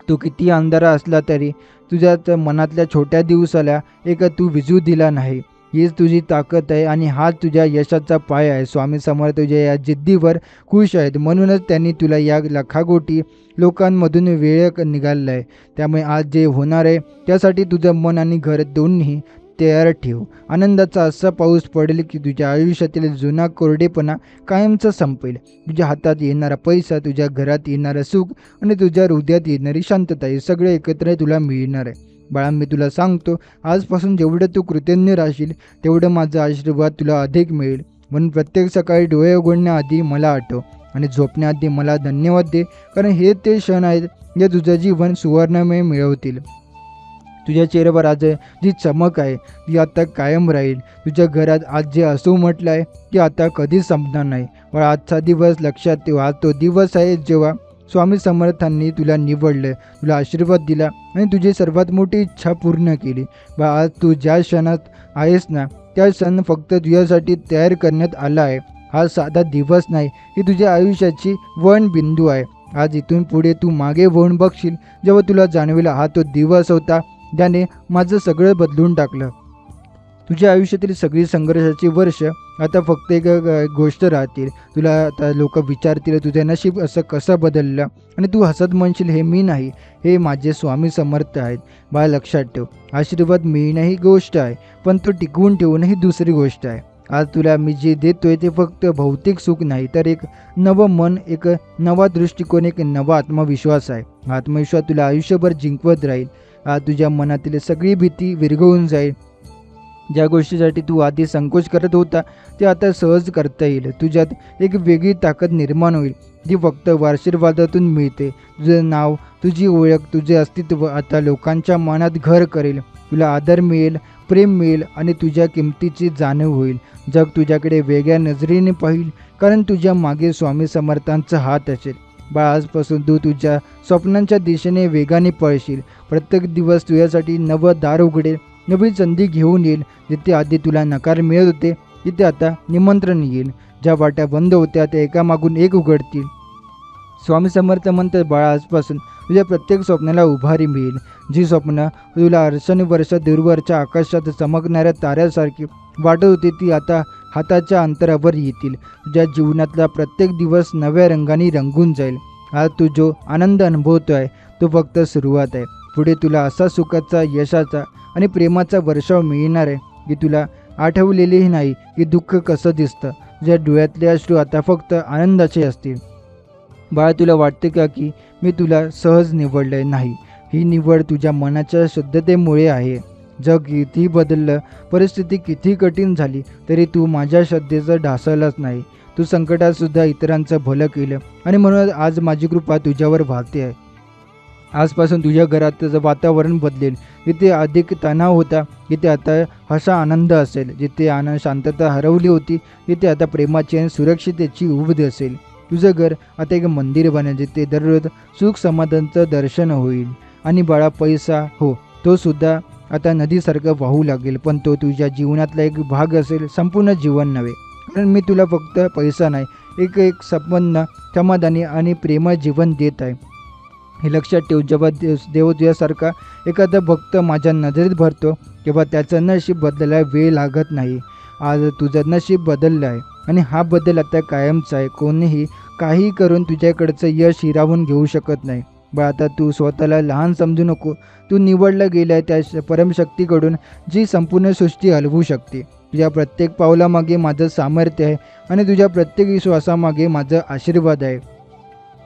तू किती अंधारा असला तरी तुझ्या मनातल्या छोट्या दिवसाला एक तू विझू दिला नाही. हीच तुझी ताकद आहे आणि हाच तुझ्या यशाचा पाय आहे. स्वामी समर्थ तुझ्या या जिद्दीवर खुश आहेत, म्हणूनच त्यांनी तुला या लखाकोटी लोकांमधून वेळ निघाला आहे. त्यामुळे आज जे होणार आहे त्यासाठी तुझं मन आणि घर दोन्ही तयार ठेव. आनंदाचा असा पाऊस पडेल की तुझ्या आयुष्यातील जुना कोरडेपणा कायमचा संपेल. तुझ्या हातात येणारा पैसा, तुझ्या घरात येणारं सुख आणि तुझ्या हृदयात येणारी शांतता हे सगळे एकत्र तुला मिळणार आहे. बाळा, मी तुला सांगतो, आजपासून जेवढं तू कृतज्ञ राहशील तेवढं माझा आशीर्वाद तुला अधिक मिळेल. म्हणून प्रत्येक सकाळी डोळे उघडण्याआधी मला आठव आणि झोपण्याआधी मला धन्यवाद दे, कारण हे ते क्षण आहेत जे तुझं जीवन सुवर्णमय मिळवतील. तुझ्या चेहऱ्यावर आज जी चमक आहे ती आता कायम राहील. तुझ्या घरात आज जे असू म्हटलं आहे ते आता कधीच संपणार नाही. पण आजचा दिवस लक्षात ठेव, आज तो दिवस आहे जेव्हा स्वामी समर्थांनी तुला निवडलं, तुला आशीर्वाद दिला आणि तुझी सर्वात मोठी इच्छा पूर्ण केली. आज तू ज्या क्षणात आहेस ना, त्या क्षण फक्त तुझ्यासाठी तयार करण्यात आला आहे. हा साधा दिवस नाही, ही तुझ्या आयुष्याची वळण बिंदू आहे. आज इथून पुढे तू मागे वळून बघशील जेव्हा तुला जाणवेल हा तो दिवस होता ज्याने माझं सगळं बदलून टाकलं. तुझ्या आयुष्यातील सगळी संघर्षाची वर्ष आता फक्त एक गोष्ट राहतील. तुला आता लोक विचारतील तुझे नशीब असं कसं बदललं, आणि तू हसत म्हणशील हे मी नाही, हे माझे स्वामी समर्थ आहेत. बाळा, लक्षात ठेव, आशीर्वाद मिळणं ही गोष्ट आहे, पण तो टिकवून ठेवणं ही दुसरी गोष्ट आहे. आज तुला मी जे देतोय ते फक्त भौतिक सुख नाही, तर एक नवं मन, एक नवा दृष्टिकोन, एक नवा आत्मविश्वास आहे. आत्मविश्वास तुला आयुष्यभर जिंकवत राहील. आज तुझ्या मनातील सगळी भीती विरघळून जाईल. ज्या गोष्टीसाठी तू आधी संकोच करत होता ते आता सहज करता येईल. तुझ्यात एक वेगळी ताकद निर्माण होईल जी फक्त आशीर्वादातून मिळते. तुझं नाव, तुझी ओळख, तुझे अस्तित्व आता लोकांच्या मनात घर करेल. तुला आदर मिळेल, प्रेम मिळेल आणि तुझ्या किमतीची जाणीव होईल. जग तुझ्याकडे वेगळ्या नजरेने पाहिल, कारण तुझ्या मागे स्वामी समर्थांचा हात असेल. आजपासून तू तुझ्या स्वप्नांच्या दिशेने वेगाने पळशील. प्रत्येक दिवस तुझ्यासाठी नवं दार उघडेल, नवी संधी घेऊन येईल. जिथे आधी तुला नकार मिळत होते तिथे आता निमंत्रण येईल. ज्या वाट्या बंद होत्या त्या एकामागून एक उघडतील. स्वामी समर्थ म्हणतात, बाळा, आजपासून तुझ्या प्रत्येक स्वप्नाला उभारी मिळेल. जी स्वप्न तुला वर्ष दूरवरच्या आकाशात चमकणाऱ्या ताऱ्यासारखी वाटत होती ती आता हाताच्या अंतरावर येतील. तुझ्या जीवनातला प्रत्येक दिवस नव्या रंगाने रंगून जाईल. आज तू जो आनंद अनुभवतो आहे तो फक्त सुरुवात आहे. पुढे तुला असा सुखाचा, यशाचा आणि प्रेमाचा वर्षाव मिळणार आहे की तुला आठवलेलेही नाही की दुःख कसं दिसतं. तुझ्या डोळ्यातले अश्रू आता फक्त आनंदाचे असतील. बाळा, तुला वाटते का की मी तुला सहज निवडले? नाही, ही निवड तुझ्या मनाच्या शुद्धतेमुळे आहे. जग कितीही बदललं, परिस्थिती किती कठीण झाली, तरी तू माझ्या श्रद्धेचं ढासळलाच नाही. तू संकटात सुद्धा इतरांचं भलं केलं आणि म्हणून आज माझी कृपा तुझ्यावर वाहते आहे. आजपासून तुझ्या घराचं वातावरण बदलेल. जिथे अधिक तणाव होता तिथे आता असा आनंद असेल. जिथे शांतता हरवली होती तिथे आता प्रेमाची आणि सुरक्षितेची उब असेल. तुझं घर आता एक मंदिर बनेल जिथे दररोज सुख समाधानाचं दर्शन होईल. आणि बाळा, पैसा हो, तो सुद्धा आता नदीसारखं वाहू लागेल, पण तो तुझ्या जीवनातला एक भाग असेल, संपूर्ण जीवन नव्हे. कारण मी तुला फक्त पैसा नाही, एक संपन्न, समाधानी आणि प्रेमळ जीवन देत आहे. हे लक्षात ठेव. जेव्हा देव तुझ्यासारखा एखादा भक्त माझ्या नजरेत भरतो तेव्हा त्याचं नशीब बदलायला वेळ लागत नाही. आज तुझं नशीब बदललं आहे आणि हा बदल आता कायमचा आहे. कोणीही काही करून तुझ्याकडचं यश हिरावून घेऊ शकत नाही. बा, आता तू स्वतःला लहान समजू नको. तू निवडला गेला आहे त्या परमशक्तीकडून जी संपूर्ण सृष्टी हलवू शकते. तुझ्या प्रत्येक पावलामागे माझं सामर्थ्य आहे आणि तुझ्या प्रत्येक श्वासामागे माझं आशीर्वाद आहे.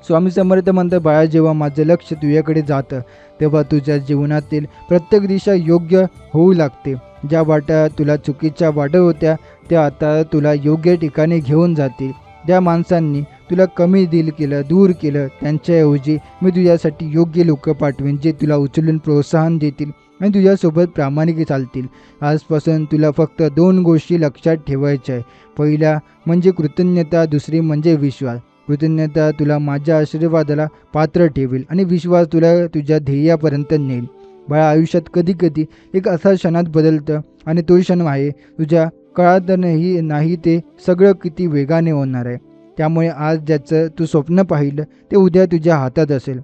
स्वामी समर्थ म्हणतात, बाळा, जेव्हा माझं लक्ष तुझ्याकडे जातं तेव्हा तुझ्या जीवनातील प्रत्येक दिशा योग्य होऊ लागते. ज्या वाटा तुला चुकीच्या वाटत होत्या त्या आता तुला योग्य ठिकाणी घेऊन जातील. ज्या माणसांनी तुला कमी केलं, दूर केलं, त्यांच्याऐवजी मी तुझ्यासाठी योग्य लोक पाठवेन जे तुला उचलून प्रोत्साहन देतील आणि तुझ्यासोबत प्रामाणिक चालतील. आजपासून तुला फक्त 2 गोष्टी लक्षात ठेवायच्या आहे. पहिला म्हणजे कृतज्ञता, दुसरी म्हणजे विश्वास. कृतज्ञता तुला माझ्या आशीर्वादाला पात्र ठेवेल आणि विश्वास तुला तुझ्या ध्येयापर्यंत नेईल. बाळा, आयुष्यात कधीकधी एक असा क्षणात बदलतं आणि तो क्षण आहे तुझ्या काळात नाही ते सगळं किती वेगाने होणार आहे. त्यामुळे आज ज्याचं तू स्वप्न पाहिलं ते उद्या तुझ्या हातात असेल.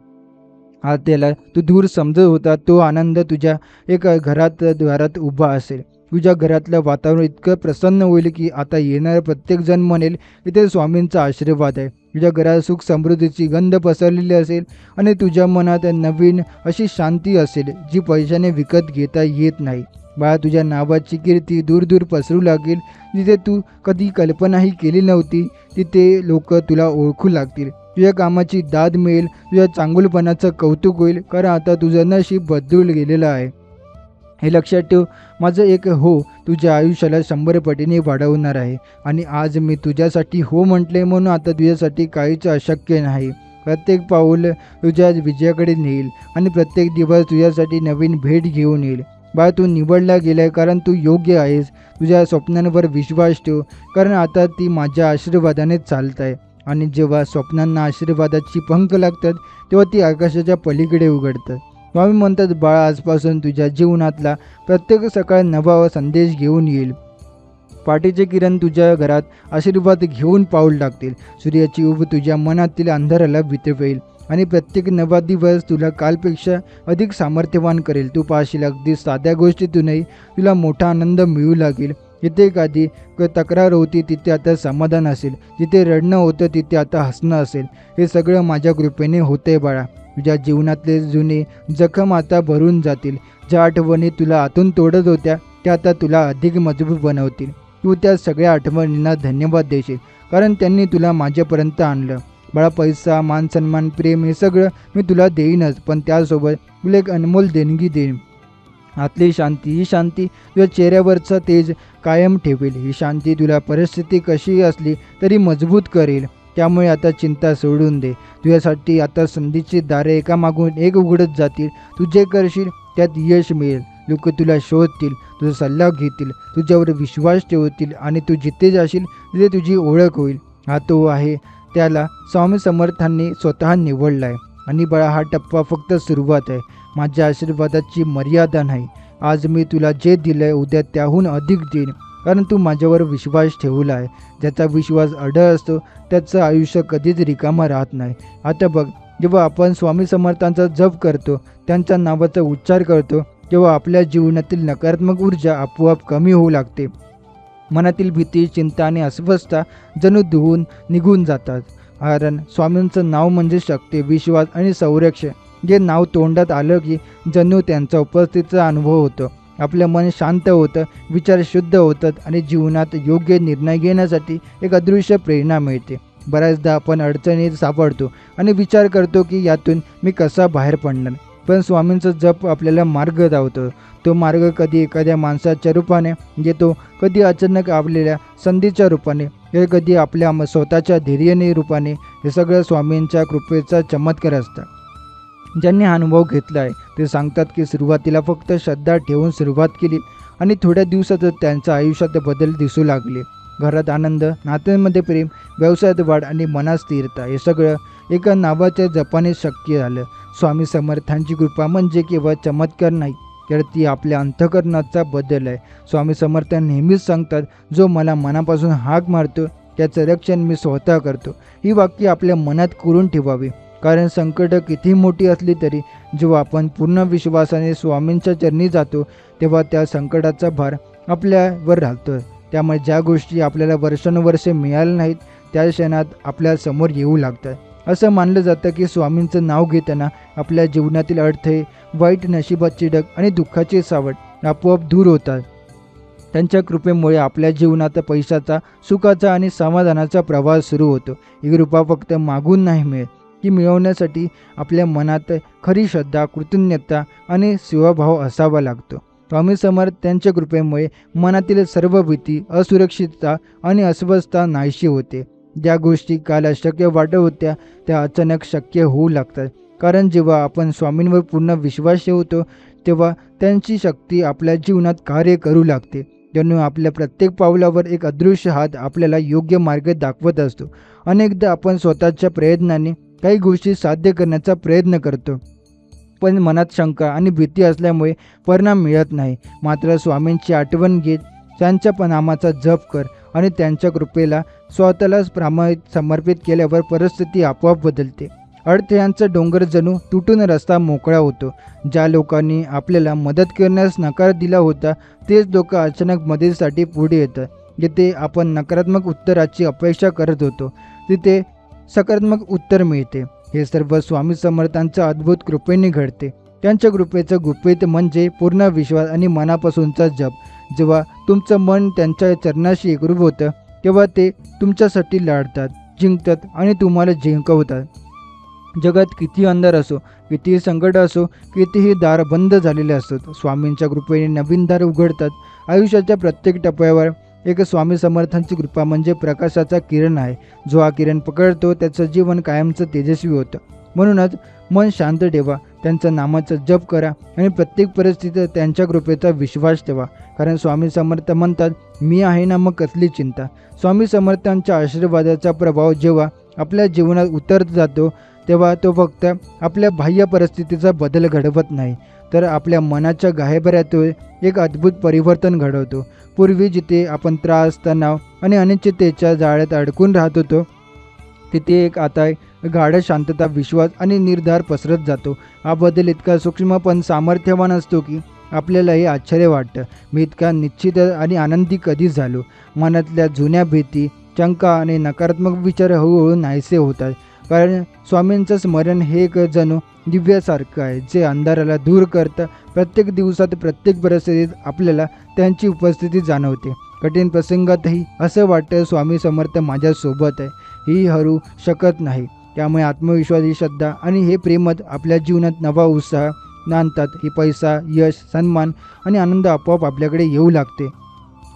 आज त्याला तू दूर समजत होता तो आनंद तुझ्या एक द्वारात उभा असेल. तुझ्या घरातलं वातावरण इतकं प्रसन्न होईल की आता येणारा प्रत्येकजण म्हणेल इथे स्वामींचा आशीर्वाद आहे. तुझ्या घरात सुख समृद्धीची गंध पसरलेली असेल आणि तुझ्या मनात नवीन अशी शांती असेल जी पैशाने विकत घेता येत नाही. बाळा, तुझ्या नावाची कीर्ती दूर दूर पसरू लागेल. जिथे तू कधी कल्पनाही केली नव्हती तिथे लोक तुला ओळखू लागतील. तुझ्या कामाची दाद मिळेल. तुझ्या चांगुलपणाचं कौतुक होईल, कारण आता तुझं नशीब बदलून गेलेलं आहे. हे लक्षात ठेव. माझं एक हो तुझ्या आयुष्याला 100 पटीने वाढवणार आहे. आणि आज मी तुझ्यासाठी हो म्हटले म्हणून आता तुझ्यासाठी काहीच अशक्य नाही. प्रत्येक पाऊल तुझ्या विजयाकडे नेईल आणि प्रत्येक दिवस तुझ्यासाठी नवीन भेट घेऊन येईल. बाळ, तू निवडला गेलाय कारण तू योग्य आहेस. तुझ्या स्वप्नांवर विश्वास ठेव, कारण आता ती माझ्या आशीर्वादाने चालत आहे. आणि जेव्हा स्वप्नांना आशीर्वादाची पंख लागतात तेव्हा ती आकाशाच्या पलीकडे उघडतात. स्वामी म्हणतात, बाळा, आजपासून तुझ्या जीवनातला प्रत्येक सकाळ नवा संदेश घेऊन येईल. पाठीचे किरण तुझ्या घरात आशीर्वाद घेऊन पाऊल टाकतील. सूर्याची उब तुझ्या मनातील अंधाराला वितवेल आणि प्रत्येक नवा दिवस तुला कालपेक्षा अधिक सामर्थ्यवान करेल. तू पाहशील अगदी साध्या गोष्टीतूनही तुला मोठा आनंद मिळू लागेल. जिथे एखादी तक्रार होती तिथे आता समाधान असेल. जिथे रडणं होतं तिथे आता हसणं असेल. हे सगळं माझ्या कृपेने होतंय बाळा. तुझ्या जीवनातले जुने जखम आता भरून जातील. ज्या आठवणी तुला आतून तोडत होत्या त्या आता तुला अधिक मजबूत बनवतील. तू त्या सगळ्या आठवणींना धन्यवाद देशील, कारण त्यांनी तुला माझ्यापर्यंत आणलं. बाळा, पैसा, मान सन्मान, प्रेम हे सगळं मी तुला देईनच, पण त्यासोबत तुला एक अनमोल देणगी देईन. आतली शांती. ही शांती तुझ्या चेहऱ्यावरचं तेज कायम ठेवेल. ही शांती तुला परिस्थिती कशी असली तरी मजबूत करेल. त्यामुळे आता चिंता सोडून दे. तुझ्यासाठी आता संधीची दारे एकामागून एक उघडत जातील. तू जे करशील त्यात यश मिळेल. लोक तुला शोधतील, तुझा सल्ला घेतील, तुझ्यावर विश्वास ठेवतील आणि तू जिथे जाशील तिथे तुझी ओळख होईल. हा तो आहे त्याला स्वामी समर्थांनी स्वतः निवडला आहे. आणि बाळा, हा टप्पा फक्त सुरुवात आहे. माझ्या आशीर्वादाची मर्यादा नाही. आज मी तुला जे दिलं आहे उद्या त्याहून अधिक देईन, कारण तू माझ्यावर विश्वास ठेवला आहे. ज्याचा विश्वास अढळ असतो त्याचं आयुष्य कधीच रिकामा राहत नाही. आता बघ, जेव्हा आपण स्वामी समर्थांचा जप करतो, त्यांच्या नावाचा उच्चार करतो, तेव्हा आपल्या जीवनातील नकारात्मक ऊर्जा आपोआप कमी होऊ लागते. मनातील भीती, चिंता आणि अस्वस्थता जणू निघून जातात. कारण स्वामींचं नाव म्हणजे शक्ती, विश्वास आणि संरक्षण. जे नाव तोंडात आलं की जणू त्यांचा उपस्थितीचा अनुभव होतो आपलं मन शांत होतं, विचार शुद्ध होतात आणि जीवनात योग्य निर्णय घेण्यासाठी एक अदृश्य प्रेरणा मिळते. बऱ्याचदा आपण अडचणीत सापडतो आणि विचार करतो की यातून मी कसा बाहेर पडणार. पण स्वामींचा जप आपल्याला मार्ग दाखवतो. तो मार्ग कधी एखाद्या माणसाच्या रूपाने येतो, कधी अचानक आपलेल्या संधीच्या रूपाने, तर कधी आपल्या स्वतःच्या धैर्याने रूपाने. हे सगळं स्वामींच्या कृपेचा चमत्कार असतात. ज्यांनी हा अनुभव घेतला आहे ते सांगतात की सुरुवातीला फक्त श्रद्धा ठेवून सुरुवात केली आणि थोड्या दिवसातच त्यांच्या आयुष्यात बदल दिसू लागले. घरात आनंद, नात्यांमध्ये प्रेम, व्यवसायात वाढ आणि मनात स्थिरता, हे सगळं एका नावाच्या जपाने शक्य झालं. स्वामी समर्थांची कृपा म्हणजे केवळ चमत्कार नाही, तर ती आपल्या अंतःकरणाचा बदल आहे. स्वामी समर्थ नेहमीच सांगतात, जो मला मनापासून हाक मारतो त्याचं रक्षण मी स्वतः करतो. ही वाक्य आपल्या मनात कोरून ठेवावी, कारण संकट किती मोठी असली तरी जेव्हा आपण पूर्ण विश्वासाने स्वामींच्या चरणी जातो तेव्हा त्या संकटाचा भार आपल्यावर राहतो. त्यामुळे ज्या गोष्टी आपल्याला वर्षानुवर्षे मिळाल्या नाहीत त्या क्षणात आपल्या समोर येऊ लागतात. असं मानलं जातं की स्वामींचं नाव घेताना आपल्या जीवनातील अडथळे, वाईट नशिबाची डग आणि दुःखाचे सावट आपोआप दूर होतात. त्यांच्या कृपेमुळे आपल्या जीवनात पैशाचा, सुखाचा आणि समाधानाचा प्रवास सुरू होतो. ही कृपा फक्त मागून नाही मिळत, ती मिळवण्यासाठी आपल्या मनात खरी श्रद्धा, कृतज्ञता आणि सेवाभाव असावा लागतो. स्वामी समर्थ त्यांच्या कृपेमुळे मनातील सर्व भीती, असुरक्षितता आणि अस्वस्थता नाहीशी होते. ज्या गोष्टी काल अशक्य वाटत होत्या त्या अचानक शक्य होऊ लागतात. कारण जेव्हा आपण स्वामींवर पूर्ण विश्वास ठेवतो तेव्हा त्यांची शक्ती आपल्या जीवनात कार्य करू लागते. जणू आपल्या प्रत्येक पावलावर एक अदृश्य हात आपल्याला योग्य मार्ग दाखवत असतो. अनेकदा आपण स्वतःच्या प्रयत्नाने काही गोष्टी साध्य करण्याचा प्रयत्न करतो, पण मनात शंका आणि भीती असल्यामुळे परिणाम मिळत नाही. मात्र स्वामींची आठवण घेत त्यांच्या नामाचा जप कर आणि त्यांच्या कृपेला स्वतःला समर्पित केल्यावर परिस्थिती आपोआप बदलते. अडथळ्यांचा डोंगर जणू तुटून रस्ता मोकळा होतो. ज्या लोकांनी आपल्याला मदत करण्यास नकार दिला होता तेच लोक अचानक मदतीसाठी पुढे येतात. जिथे आपण नकारात्मक उत्तराची अपेक्षा करत होतो तिथे सकारात्मक उत्तर मिळते. हे सर्व स्वामी समर्थांच्या अद्भुत कृपेने घडते. त्यांच्या कृपेचं गुपित म्हणजे पूर्ण विश्वास आणि मनापासूनचा जप. जेव्हा तुमचं मन त्यांच्या चरणाशी एकरूप होतं तेव्हा ते तुमच्यासाठी लढतात, जिंकतात आणि तुम्हाला जिंकवतात. जगात किती अंधार असो, कितीही संकट असो, कितीही दार बंद झालेले असतात, स्वामींच्या कृपेने नवीन दार उघडतात. आयुष्याच्या प्रत्येक टप्प्यावर एक स्वामी समर्थांची कृपा म्हणजे प्रकाशाचा किरण आहे. जो हा किरण पकडतो त्याचं जीवन कायमचं तेजस्वी होतं. म्हणूनच मन शांत ठेवा, त्यांच्या नामाचा जप करा आणि प्रत्येक परिस्थितीत त्यांच्या कृपेचा विश्वास ठेवा. कारण स्वामी समर्थ म्हणतात, मी आहे ना, मग कसली चिंता. स्वामी समर्थांच्या आशीर्वादाचा प्रभाव जेव्हा आपल्या जीवनात उतरत जातो तेव्हा तो फक्त आपल्या बाह्य परिस्थितीचा बदल घडवत नाही, तर आपल्या मनाच्या गायबऱ्यातून एक अद्भुत परिवर्तन घडवतो. पूर्वी जिथे आपण त्रास, तणाव आणि अनिश्चिततेच्या जाळ्यात अडकून राहत होतो तिथे आता गाढ शांतता, विश्वास आणि निर्धार पसरत जातो. हा बदल इतका सूक्ष्म पण सामर्थ्यवान असतो की आपल्यालाही आश्चर्य वाटतं, मी इतका निश्चित आणि आनंदी कधीच झालो. मनातल्या जुन्या भीती, शंका आणि नकारात्मक विचार हळूहळू नाहीसे होतात. कारण स्वामींचं स्मरण हे एक जणू दिव्यासारखं आहे जे अंधाराला दूर करतं. प्रत्येक दिवसात, प्रत्येक परिस्थितीत आपल्याला त्यांची उपस्थिती जाणवते. कठीण प्रसंगातही असं वाटतं स्वामी समर्थ माझ्यासोबत आहे, ही हरू शकत नाही. त्यामुळे आत्मविश्वास, ही श्रद्धा आणि हे प्रेमच आपल्या जीवनात नवा उत्साह आणतात. ही पैसा, यश, सन्मान आणि आनंद आपोआप आपल्याकडे येऊ लागते.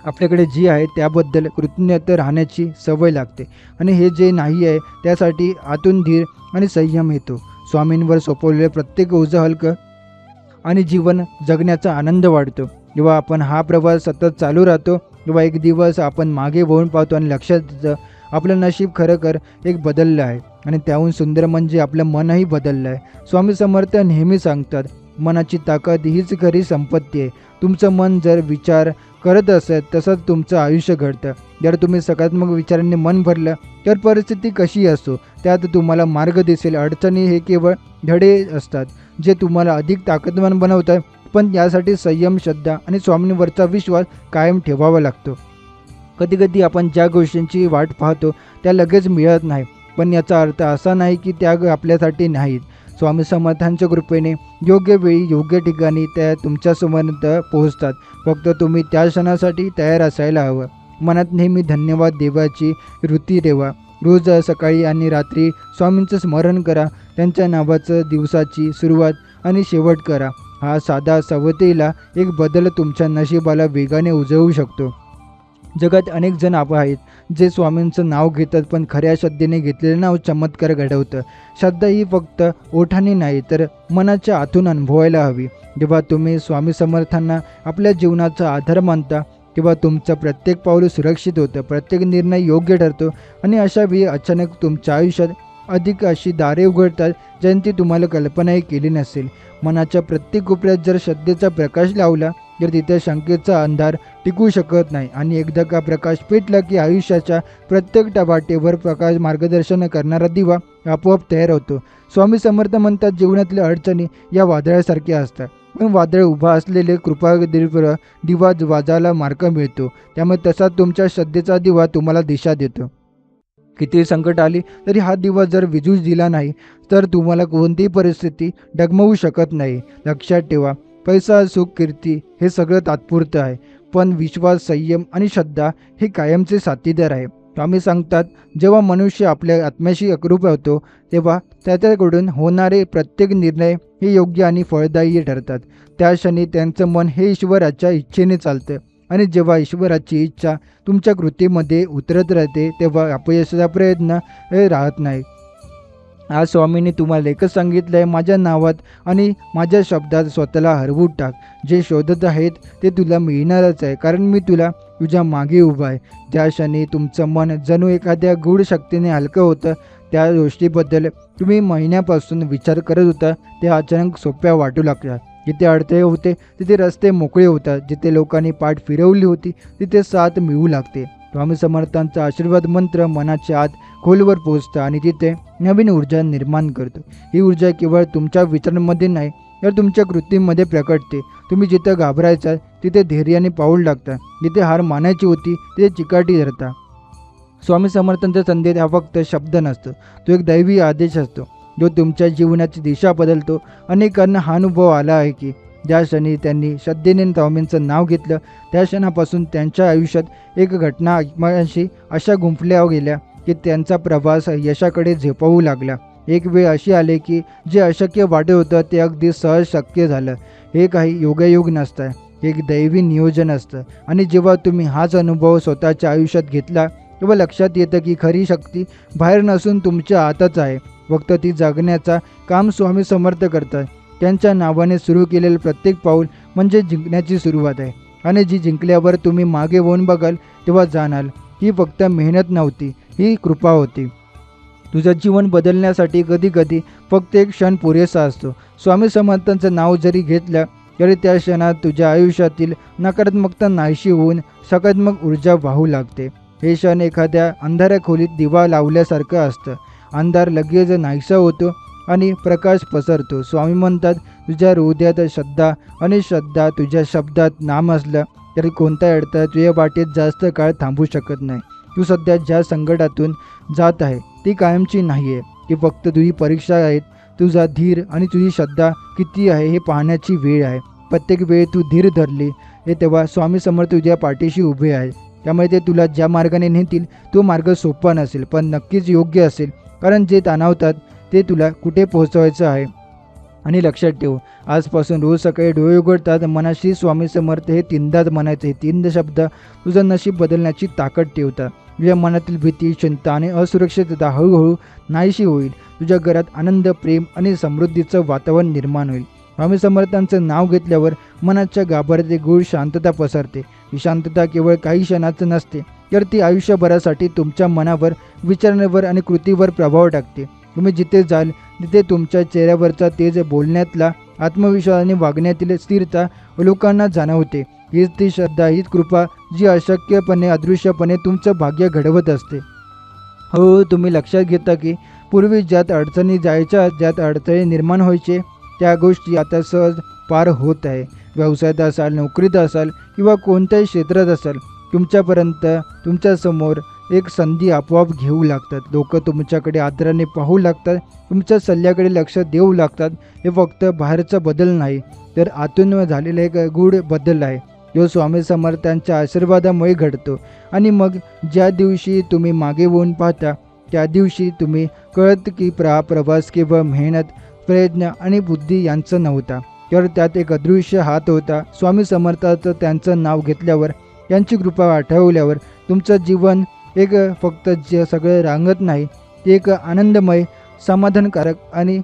आपल्याकडे जी आहे त्याबद्दल कृतज्ञता राहण्याची सवय लागते आणि हे जे नाही आहे त्यासाठी आतून धीर आणि संयम येतो. स्वामींवर सोपवलेलं प्रत्येक ओझं हलकं आणि जीवन जगण्याचा आनंद वाढतो. जेव्हा आपण हा प्रवास सतत चालू राहतो तेव्हा एक दिवस आपण मागे वळून पाहतो आणि लक्षात येतं आपलं नशीब खरोखर एक बदललं आहे आणि त्याहून सुंदर म्हणजे आपलं मनही बदललं आहे. स्वामी समर्थ नेहमी सांगतात, मनाची ताकद हीच खरी संपत्ती आहे. तुमचं मन जर विचार करत असेल तसंच तुमचं आयुष्य घडतं. जर तुम्ही सकारात्मक विचारांनी मन भरलं तर परिस्थिती कशी असो त्यात तुम्हाला मार्ग दिसेल. अडचणी हे केवळ धडे असतात जे तुम्हाला अधिक ताकदवान बनवतात, पण यासाठी संयम, श्रद्धा आणि स्वामींवरचा विश्वास कायम ठेवावा लागतो. कधीकधी आपण ज्या गोष्टींची वाट पाहतो त्या लगेच मिळत नाही, पण याचा अर्थ असा नाही की त्या आपल्यासाठी नाहीत. स्वामी समर्थांच्या कृपेने योग्य वेळी योग्य ठिकाणी त्या तुमच्यासमोर पोहोचतात. फक्त तुम्ही त्या क्षणासाठी तयार असायला हवं. मनात नेहमी धन्यवाद देवाची वृत्ती ठेवा. रोज सकाळी आणि रात्री स्वामींचं स्मरण करा. त्यांच्या नावाचं दिवसाची सुरुवात आणि शेवट करा. हा साधा सवयीला एक बदल तुमच्या नशिबाला वेगाने उजळवू शकतो. जगात अनेक जण आहेत जे स्वामींचं नाव घेतात, पण खऱ्या श्रद्धेने घेतलेलं नाव चमत्कार घडवतं. श्रद्धा ही फक्त ओठाने नाही तर मनाच्या आतून अनुभवायला हवी. जेव्हा तुम्ही स्वामी समर्थांना आपल्या जीवनाचा आधार मानता तेव्हा तुमचं प्रत्येक पाऊल सुरक्षित होतं, प्रत्येक निर्णय योग्य ठरतो आणि अशा वेळी अचानक तुमच्या आयुष्यात अधिक अशी दारे उघडतात ज्यांची तुम्हाला कल्पनाही केली नसेल. मनाच्या प्रत्येक कोपऱ्यात जर श्रद्धेचा प्रकाश लावला तर तिथे शंकेचा अंधार टिकू शकत नाही आणि एकदा का प्रकाश पेटला की आयुष्याच्या प्रत्येक वाटेवर प्रकाश मार्गदर्शन करणारा दिवा आपोआप तयार होतो. स्वामी समर्थ म्हणतात, जीवनातल्या अडचणी या वादळासारख्या असतात, पण वादळ उभा असलेले कृपा दिवा वाजायला मार्ग मिळतो. त्यामुळे तसा तुमच्या श्रद्धेचा दिवा तुम्हाला दिशा देतो. किती संकट आली तरी हा दिवा जर विजूच दिला नाही तर तुम्हाला कोणतीही परिस्थिती डगमवू शकत नाही. लक्षात ठेवा, पैसा, सुख, कीर्ती हे सगळं तात्पुरतं आहे, पण विश्वास, संयम आणि श्रद्धा हे कायमचे साथीदार आहे. स्वामी सांगतात, जेव्हा मनुष्य आपल्या आत्म्याशी एकरूप होतो तेव्हा त्याच्याकडून होणारे प्रत्येक निर्णय हे योग्य आणि फळदायी ठरतात. त्या क्षणी त्यांचं मन हे ईश्वराच्या इच्छेने चालतं आणि जेव्हा ईश्वराची इच्छा तुमच्या कृतीमध्ये उतरत राहते तेव्हा अपयशाचा प्रयत्न राहत नाही. आज स्वामींनी तुम्हाला एकच सांगितलं आहे, माझ्या नावात आणि माझ्या शब्दात स्वतःला हरवून टाक. जे शोधत आहेत ते तुला मिळणारच आहे, कारण मी तुझ्या मागे उभा आहे. ज्या क्षणी तुमचं मन जणू एखाद्या गूढ शक्तीने हलकं होतं, त्या गोष्टीबद्दल तुम्ही महिन्यापासून विचार करत होता त्या अचानक सोप्या वाटू लागतात. जिथे अडथळे होते तिथे रस्ते मोकळे होतात. जिथे लोकांनी पाठ फिरवली होती तिथे साथ मिळू लागते. स्वामी समर्थांचा आशीर्वाद मंत्र मनाच्या आत खोलवर पोहोचतं आणि तिथे नवीन ऊर्जा निर्माण करतो. ही ऊर्जा केवळ तुमच्या विचारांमध्ये नाही तर तुमच्या कृतीमध्ये प्रकटते. तुम्ही जिथे घाबरायचा तिथे धैर्याने पाऊल टाकता, जिथे हार मानायची होती तिथे चिकाटी धरता. स्वामी समर्थांचा संदेश हा फक्त शब्द नसतो, तो एक दैवी आदेश असतो जो तुमच्या जीवनाची दिशा बदलतो. अनेकांना हा अनुभव आला आहे की ज्या क्षणी त्यांनी श्रद्धेने स्वामींचं नाव घेतलं त्या क्षणापासून त्यांच्या आयुष्यात एक घटना एकमेकांशी अशा गुंफल्या गेल्या की त्यांचा प्रवास यशाकडे झेपावू लागला. एक वेळ अशी आली की जे अशक्य वाटत होतं ते अगदी सहज शक्य झालं. हे काही योगायोग नसतं, एक दैवी नियोजन असतं. आणि जेव्हा तुम्ही हाच अनुभव स्वतःच्या आयुष्यात घेतला तेव्हा लक्षात येतं की खरी शक्ती बाहेर नसून तुमच्या हातात आहे. फक्त ती जगण्याचा काम स्वामी समर्थ करतात. त्यांच्या नावाने सुरू केलेलं प्रत्येक पाऊल म्हणजे जिंकण्याची सुरुवात आहे. आणि जी जिंकल्यावर तुम्ही मागे वळून बघाल तेव्हा जाणाल ही फक्त मेहनत नव्हती, ही कृपा होती. तुझं जीवन बदलण्यासाठी कधी कधी फक्त एक क्षण पुरेसा असतो. स्वामी समर्थांचं नाव जरी घेतलं तरी त्या क्षणात तुझ्या आयुष्यातील नकारात्मकता नाहीशी होऊन सकारात्मक ऊर्जा वाहू लागते. हे क्षण एखाद्या अंधाऱ्या खोलीत दिवा लावल्यासारखं असतं. अंधार लगेच नाहीसा होतो आणि प्रकाश पसरतो. स्वामी म्हणतात, तुझ्या हृदयात श्रद्धा आणि श्रद्धा तुझ्या शब्दात नाम असलं तरी कोणता अडथळा तुझ्या वाटेत जास्त काळ थांबू शकत नाही. तू सध्या ज्या संकटातून जात आहे ती कायमची नाही आहे, ती फक्त तुझी परीक्षा आहे. तुझा धीर आणि तुझी श्रद्धा किती आहे हे पाहण्याची वेळ आहे. प्रत्येक वेळ तू धीर धरली हे तेव्हा स्वामी समर्थ तुझ्या पाठीशी उभे आहे. त्यामुळे ते तुला ज्या मार्गाने नेतील तो मार्ग सोपा नसेल पण नक्कीच योग्य असेल, कारण जे ताणवतात ते तुला कुठे पोहोचवायचं आहे. आणि लक्षात ठेव, आजपासून रोज सकाळी डोळे उघडतात मनाशी स्वामी समर्थ हे तीनदाच म्हणायचे. हे 3 शब्द तुझं नशीब बदलण्याची ताकद ठेवतात. तुझ्या मनातील भीती, चिंता आणि असुरक्षितता हळूहळू नाहीशी होईल. तुझ्या घरात आनंद, प्रेम आणि समृद्धीचं वातावरण निर्माण होईल. स्वामी समर्थांचं नाव घेतल्यावर मनाच्या गाभाऱ्यात एक गूढ शांतता पसरते. ही शांतता केवळ काही क्षणाचं नसते तर ती आयुष्यभरासाठी तुमच्या मनावर, विचारांवर आणि कृतीवर प्रभाव टाकते. तुम्ही जिथे जाल तिथे तुमच्या चेहऱ्यावरचा तेज, बोलण्यातला आत्मविश्वास आणि वागण्यातील स्थिरता लोकांना जाणवते. हीच ती श्रद्धा, हीच कृपा जी अशक्यपणे, अदृश्यपणे तुमचं भाग्य घडवत असते. हो, तुम्ही लक्षात घेता की पूर्वी ज्यात अडचणी जायच्या, ज्यात अडथळे निर्माण व्हायचे त्या गोष्टी आता सहज पार होत आहे. व्यवसायात असाल, नोकरीत असाल किंवा कोणत्याही क्षेत्रात असाल, तुमच्यापर्यंत, तुमच्यासमोर एक संधी आपोआप घेऊ लागतात. लोक तुमच्याकडे आदराने पाहू लागतात, तुमच्या सल्ल्याकडे लक्ष देऊ लागतात. हे फक्त बाहेरचा बदल नाही, तर आतून झालेला एक गूढ बदल आहे, जो स्वामी समर्थांच्या आशीर्वादामुळे घडतो. आणि मग ज्या दिवशी तुम्ही मागे वळून पाहता, त्या दिवशी तुम्ही कळत की प्रवास केवळ मेहनत, प्रयत्न आणि बुद्धी यांचा नव्हता, तर त्यात एक अदृश्य हात होता. स्वामी समर्थाचं त्यांचं नाव घेतल्यावर, यांची कृपा आठवल्यावर तुमचं जीवन एक फक्त जे सगळं रांगत नाही, ते एक आनंदमय, समाधानकारक आणि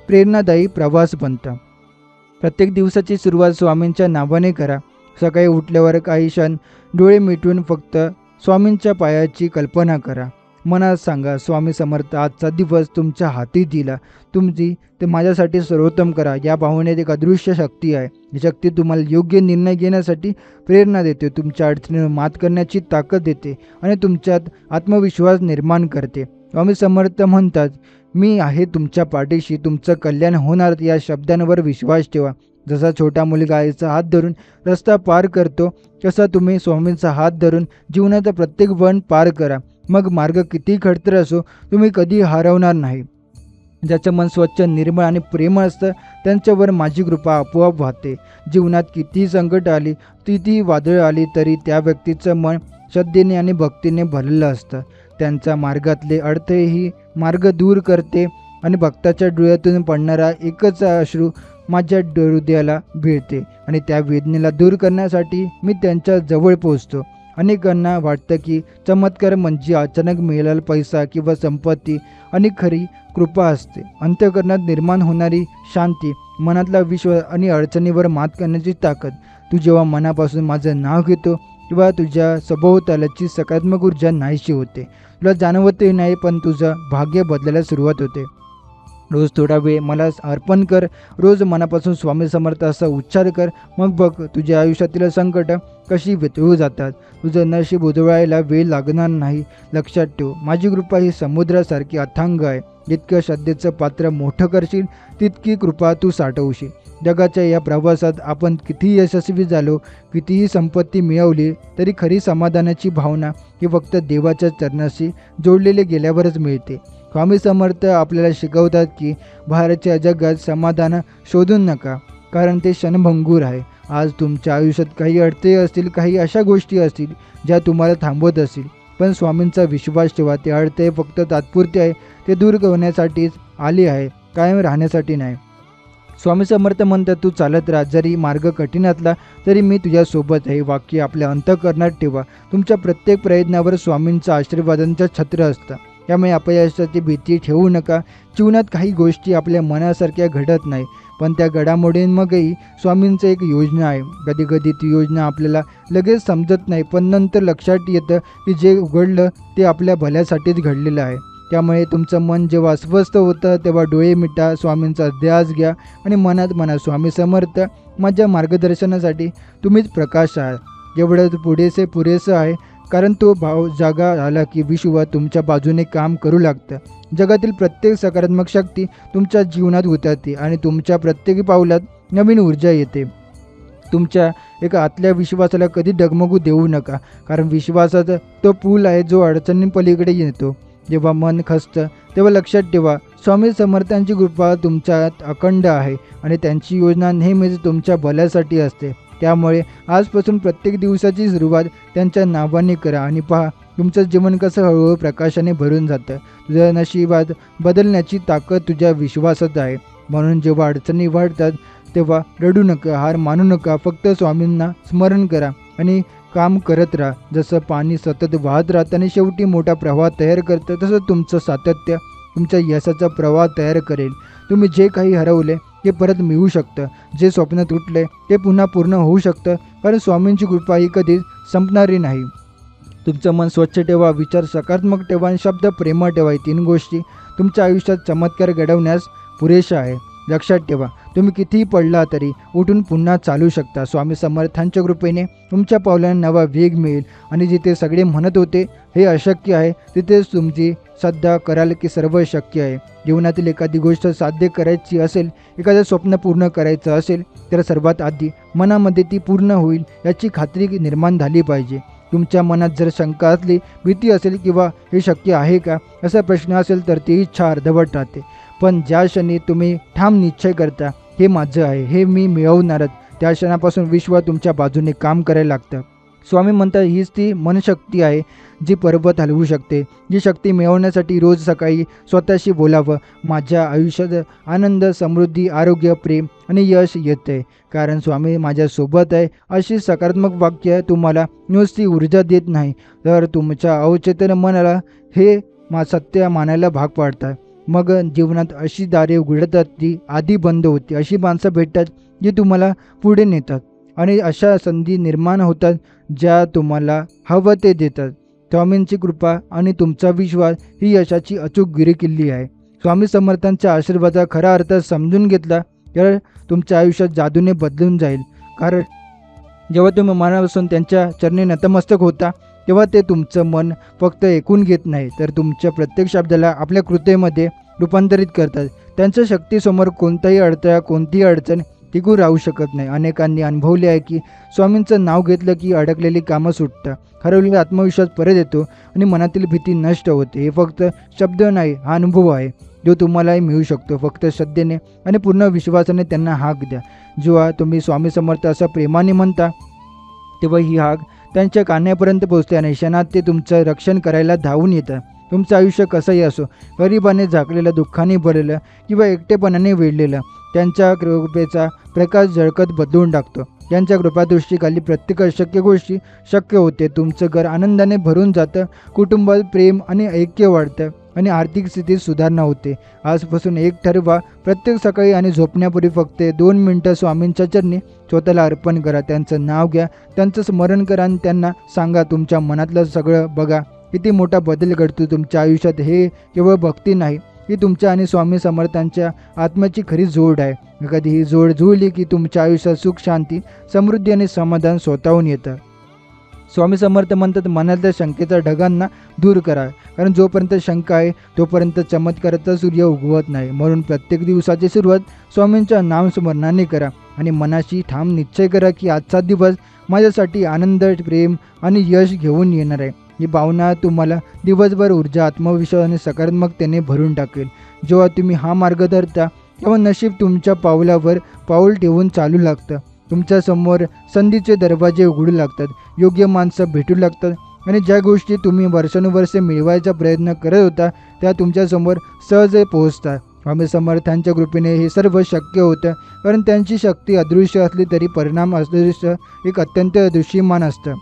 प्रेरणादायी प्रवास बनतं. प्रत्येक दिवसाची सुरुवात स्वामींच्या नावाने करा. सकाळी उठल्यावर काही क्षण डोळे मिटून फक्त स्वामींच्या पायाची कल्पना करा. मनात सांगा, स्वामी समर्थ आजचा दिवस तुमच्या हाती दिला, तुमची ते माझ्यासाठी सर्वोत्तम करा. या भावनेत एक अदृश्य शक्ती आहे. ही शक्ती तुम्हाला योग्य निर्णय घेण्यासाठी प्रेरणा देते, तुमच्या अडचणीवर मात करण्याची ताकद देते आणि तुमच्यात आत्मविश्वास निर्माण करते. स्वामी समर्थ म्हणतात, मी आहे तुमच्या पाठीशी, तुमचं कल्याण होणार. या शब्दांवर विश्वास ठेवा. जसा छोटा मुलगा आईचा हात धरून रस्ता पार करतो, तसा तुम्ही स्वामींचा हात धरून जीवनाचा प्रत्येक वळण पार करा. मग मार्ग किती खडतर असो, तुम्ही कधी हरवणार नाही. ज्याचं मन स्वच्छ, निर्मळ आणि प्रेमळ असतं, त्यांच्यावर माझी कृपा आपोआप वाहते. जीवनात किती संकट आली, किती वादळ आली, तरी त्या व्यक्तीचं मन श्रद्धेने आणि भक्तीने भरलेलं असतं. त्यांच्या मार्गातले अडथळेही मार्ग दूर करते आणि भक्ताच्या डोळ्यातून पडणारा एकच अश्रू माझ्या हृदयाला भिडते आणि त्या वेदनेला दूर करण्यासाठी मी त्यांच्या जवळ पोहोचतो. अनेकांना वाटतं की चमत्कार म्हणजे अचानक मिळालेला पैसा किंवा संपत्ती, आणि खरी कृपा असते अंतःकरणात निर्माण होणारी शांती, मनातला विश्वास आणि अडचणीवर मात करण्याची ताकद. तू जेव्हा मनापासून माझं नाव घेतो, तेव्हा तुझ्या सभोवतालाची सकारात्मक ऊर्जा नाहीशी होते. तुला जाणवतही नाही, पण तुझं भाग्य बदलायला सुरुवात होते. रोज थोडा वेळ मला अर्पण कर. रोज मनापासून स्वामी समर्थ असा उच्चार कर. मग बघ तुझ्या आयुष्यातील संकट कशी वितळू जातात. तुझं नशीब उजळायला वेळ लागणार नाही. लक्षात ठेव, माझी कृपा ही समुद्रासारखी अथांग आहे. जितकं श्रद्धेचं पात्र मोठं करशील, तितकी कृपा तू साठवशील. जगाच्या या प्रवासात आपण कितीही यशस्वी झालो, कितीही संपत्ती मिळवली, तरी खरी समाधानाची भावना ही फक्त देवाच्या चरणाशी जोडलेले गेल्यावरच मिळते. स्वामी समर्थ आपल्याला शिकवतात की बाहेरच्या जगात समाधान शोधून नका, कारण ते क्षणभंगूर आहे. आज तुमच्या आयुष्यात काही अडथळे असतील, काही अशा गोष्टी असतील ज्या तुम्हाला थांबवत असतील, पण स्वामींचा विश्वास ठेवा. ते अडथळे फक्त तात्पुरते आहे. ते दूर करण्यासाठीच आले आहे, कायम राहण्यासाठी नाही. स्वामी समर्थ म्हणतात, तू चालत राहा, जरी मार्ग कठीण असला तरी मी तुझ्यासोबत आहे. वाक्य आपल्या अंतःकरणात ठेवा. तुमच्या प्रत्येक प्रयत्नावर स्वामींचं आशीर्वादांचं छत्र असतं. त्यामुळे अपयशाची भीती ठेवू नका. जीवनात काही गोष्टी आपल्या मनासारख्या घडत नाही, पण त्या घडामोडींमागेही स्वामींचं एक योजना आहे. कधी कधी ती योजना आपल्याला लगेच समजत नाही, पण नंतर लक्षात येतं की जे घडलं ते आपल्या भल्यासाठीच घडलेलं आहे. त्यामुळे तुमचं मन जेव्हा अस्वस्थ होतं, तेव्हा डोळे मिटा, स्वामींचा ध्यास घ्या आणि मनात म्हणा, स्वामी समर्थ माझ्या मार्गदर्शनासाठी तुम्हीच प्रकाश आहात. एवढं पुरेसं आहे, कारण तो भाव जागा आला की विश्व तुमच्या बाजूने काम करू लागतं. जगातील प्रत्येक सकारात्मक शक्ती तुमच्या जीवनात उतरते आणि तुमच्या प्रत्येक पावलात नवीन ऊर्जा येते. तुमच्या एका आतल्या विश्वासाला कधी डगमगू देऊ नका, कारण विश्वासाचा तो पूल आहे जो अडचणींपलीकडे येतो. जेव्हा मन खचतं, तेव्हा लक्षात ठेवा, स्वामी समर्थांची कृपा तुमच्यात अखंड आहे आणि त्यांची योजना नेहमीच तुमच्या भल्यासाठी असते. त्यामुळे आजपासून प्रत्येक दिवसाची सुरुवात त्यांच्या नावाने करा आणि पहा तुमचं जीवन कसं हळूहळू प्रकाशाने भरून जातं. तुझ्या नशिबात बदलण्याची ताकद तुझ्या विश्वासात आहे. म्हणून जेव्हा अडचणी वाढतात, तेव्हा रडू नका, हार मानू नका. फक्त स्वामींना स्मरण करा आणि काम करत राहा. जसं पाणी सतत वाहत राहतं आणि शेवटी मोठा प्रवाह तयार करतं, तसं तुमचं सातत्य तुमच्या यशाचा प्रवाह तयार करेल. तुम्ही जे काही हरवले ते परत मिळू शकतं. जे स्वप्न तुटले ते पुन्हा पूर्ण होऊ शकतं, कारण स्वामींची कृपा ही कधीच संपणारी नाही. तुमचं मन स्वच्छ ठेवा, विचार सकारात्मक ठेवा आणि शब्द प्रेमळ ठेवा. ही 3 गोष्टी तुमच्या आयुष्यात चमत्कार घडवण्यास पुरेशा आहे. लक्षात ठेवा, तुम्ही कितीही पडला तरी उठून पुन्हा चालू शकता. स्वामी समर्थांच्या कृपेने तुमच्या पावलांना नवा वेग मिळेल आणि जिथे सगळे म्हणत होते हे अशक्य आहे, तिथेच तुमची श्रद्धा कराल की सर्व शक्य आहे. जीवनातील एखादी गोष्ट साध्य करायची असेल, एखादं स्वप्न पूर्ण करायचं असेल, तर सर्वात आधी मनामध्ये ती पूर्ण होईल याची खात्री निर्माण झाली पाहिजे. तुमच्या मनात जर शंका असली, भीती असेल किंवा हे शक्य आहे का असा प्रश्न असेल तर ती इच्छा अर्धवट राहते. पण ज्या क्षणी तुम्ही ठाम निश्चय करता हे माझं आहे, हे मी मिळवणारच, त्या क्षणापासून विश्व तुमच्या बाजूने काम करायला लागतं. स्वामी म्हणतात हीच ती मनशक्ती आहे जी पर्वत हलवू शकते. जी शक्ती मिळवण्यासाठी रोज सकाळी स्वतःशी बोलावं, माझ्या आयुष्यात आनंद, समृद्धी, आरोग्य, प्रेम आणि यश येते कारण स्वामी माझ्यासोबत आहे. अशी सकारात्मक वाक्य तुम्हाला नुसती ऊर्जा देत नाही तर तुमच्या अवचेतन मनाला हे सत्य मानायला भाग पाडतात. मग जीवनात अशी दारे उघडतात जी आधी बंद होती. अशी माणसं भेटतात जी तुम्हाला पुढे नेतात आणि अशा संधी निर्माण होतात ज्या तुम्हाला हवं ते देतात. स्वामींची कृपा आणि तुमचा विश्वास ही यशाची अचूक गिरीकिल्ली आहे. स्वामी समर्थांच्या आशीर्वादाचा खरा अर्थ समजून घेतला तर तुमच्या आयुष्यात जादूने बदलून जाईल. कारण जेव्हा तुम्ही मनापासून त्यांच्या चरणी नतमस्तक होता तेव्हा ते तुमचं मन फक्त ऐकून घेत नाही तर तुमच्या प्रत्येक शब्दाला आपल्या कृतीमध्ये रूपांतरित करतात. त्यांच्या शक्तीसमोर कोणताही अडथळा, कोणतीही अडचण टिकून राहू शकत नाही. अनेकांनी अनुभवले आहे की स्वामींचं नाव घेतलं की अडकलेली कामं सुटतात, हरवलेला आत्मविश्वास परत येतो आणि मनातील भीती नष्ट होते. हे फक्त शब्द नाही, हा अनुभव आहे जो तुम्हालाही मिळू शकतो. फक्त श्रद्धेने आणि पूर्ण विश्वासाने त्यांना हाक द्या. जेव्हा तुम्ही स्वामी समर्थ असं प्रेमाने म्हणता तेव्हा ही हाक त्यांच्या कानापर्यंत पोहोचते आणि क्षणात ते तुमचं रक्षण करायला धावून येतं. तुमचं आयुष्य कसंही असो, गरिबाने झाकलेलं, दुःखाने भरलेलं किंवा एकटेपणाने वेढलेलं, त्यांच्या कृपेचा प्रकाश झळकत बदलून टाकतो. त्यांच्या कृपादृष्टीखाली प्रत्येक अशक्य गोष्टी शक्य होते. तुमचं घर आनंदाने भरून जातं, कुटुंबात प्रेम आणि ऐक्य वाढतं आणि आर्थिक स्थितीत सुधारणा होते. आजपासून एक ठरवा, प्रत्येक सकाळी आणि झोपण्यापूर्वी फक्त 2 मिनिटं स्वामींच्या चरणी स्वतःला अर्पण करा. त्यांचं नाव घ्या, त्यांचं स्मरण करा आणि त्यांना सांगा तुमच्या मनातलं सगळं बघा किती मोठा बदल घडतो तुमच्या आयुष्यात. हे केवळ भक्ती नाही, ही तुमच्या आणि स्वामी समर्थांच्या आत्म्याची खरी जोड आहे. कधी ही जोड जुळली की तुमच्या आयुष्यात सुख, शांती, समृद्धी आणि समाधान स्वतःहून येतं. स्वामी समर्थ म्हणतात मनातल्या शंकेच्या ढगांना दूर करा, कारण जोपर्यंत शंका आहे तोपर्यंत चमत्काराचा सूर्य उगवत नाही. म्हणून प्रत्येक दिवसाची सुरुवात स्वामींच्या नामस्मरणाने करा आणि मनाशी ठाम निश्चय करा की आजचा दिवस माझ्यासाठी आनंद, प्रेम आणि यश घेऊन येणार आहे. ही भावना तुम्हाला दिवसभर ऊर्जा, आत्मविश्वास आणि सकारात्मकतेने भरून टाकेल. जेव्हा तुम्ही हा मार्ग धरता तेव्हा नशीब तुमच्या पावलावर पाऊल ठेवून चालू लागतं. तुमच्यासमोर संधीचे दरवाजे उघडू लागतात, योग्य माणसं भेटू लागतात आणि ज्या गोष्टी तुम्ही वर्षानुवर्षे मिळवायचा प्रयत्न करत होता त्या तुमच्यासमोर सहज पोहोचतात. स्वामी समर्थांच्या कृपेने हे सर्व शक्य होतं कारण त्यांची शक्ती अदृश्य असली तरी परिणाम अदृश्य एक अत्यंत दृश्यमान असतं.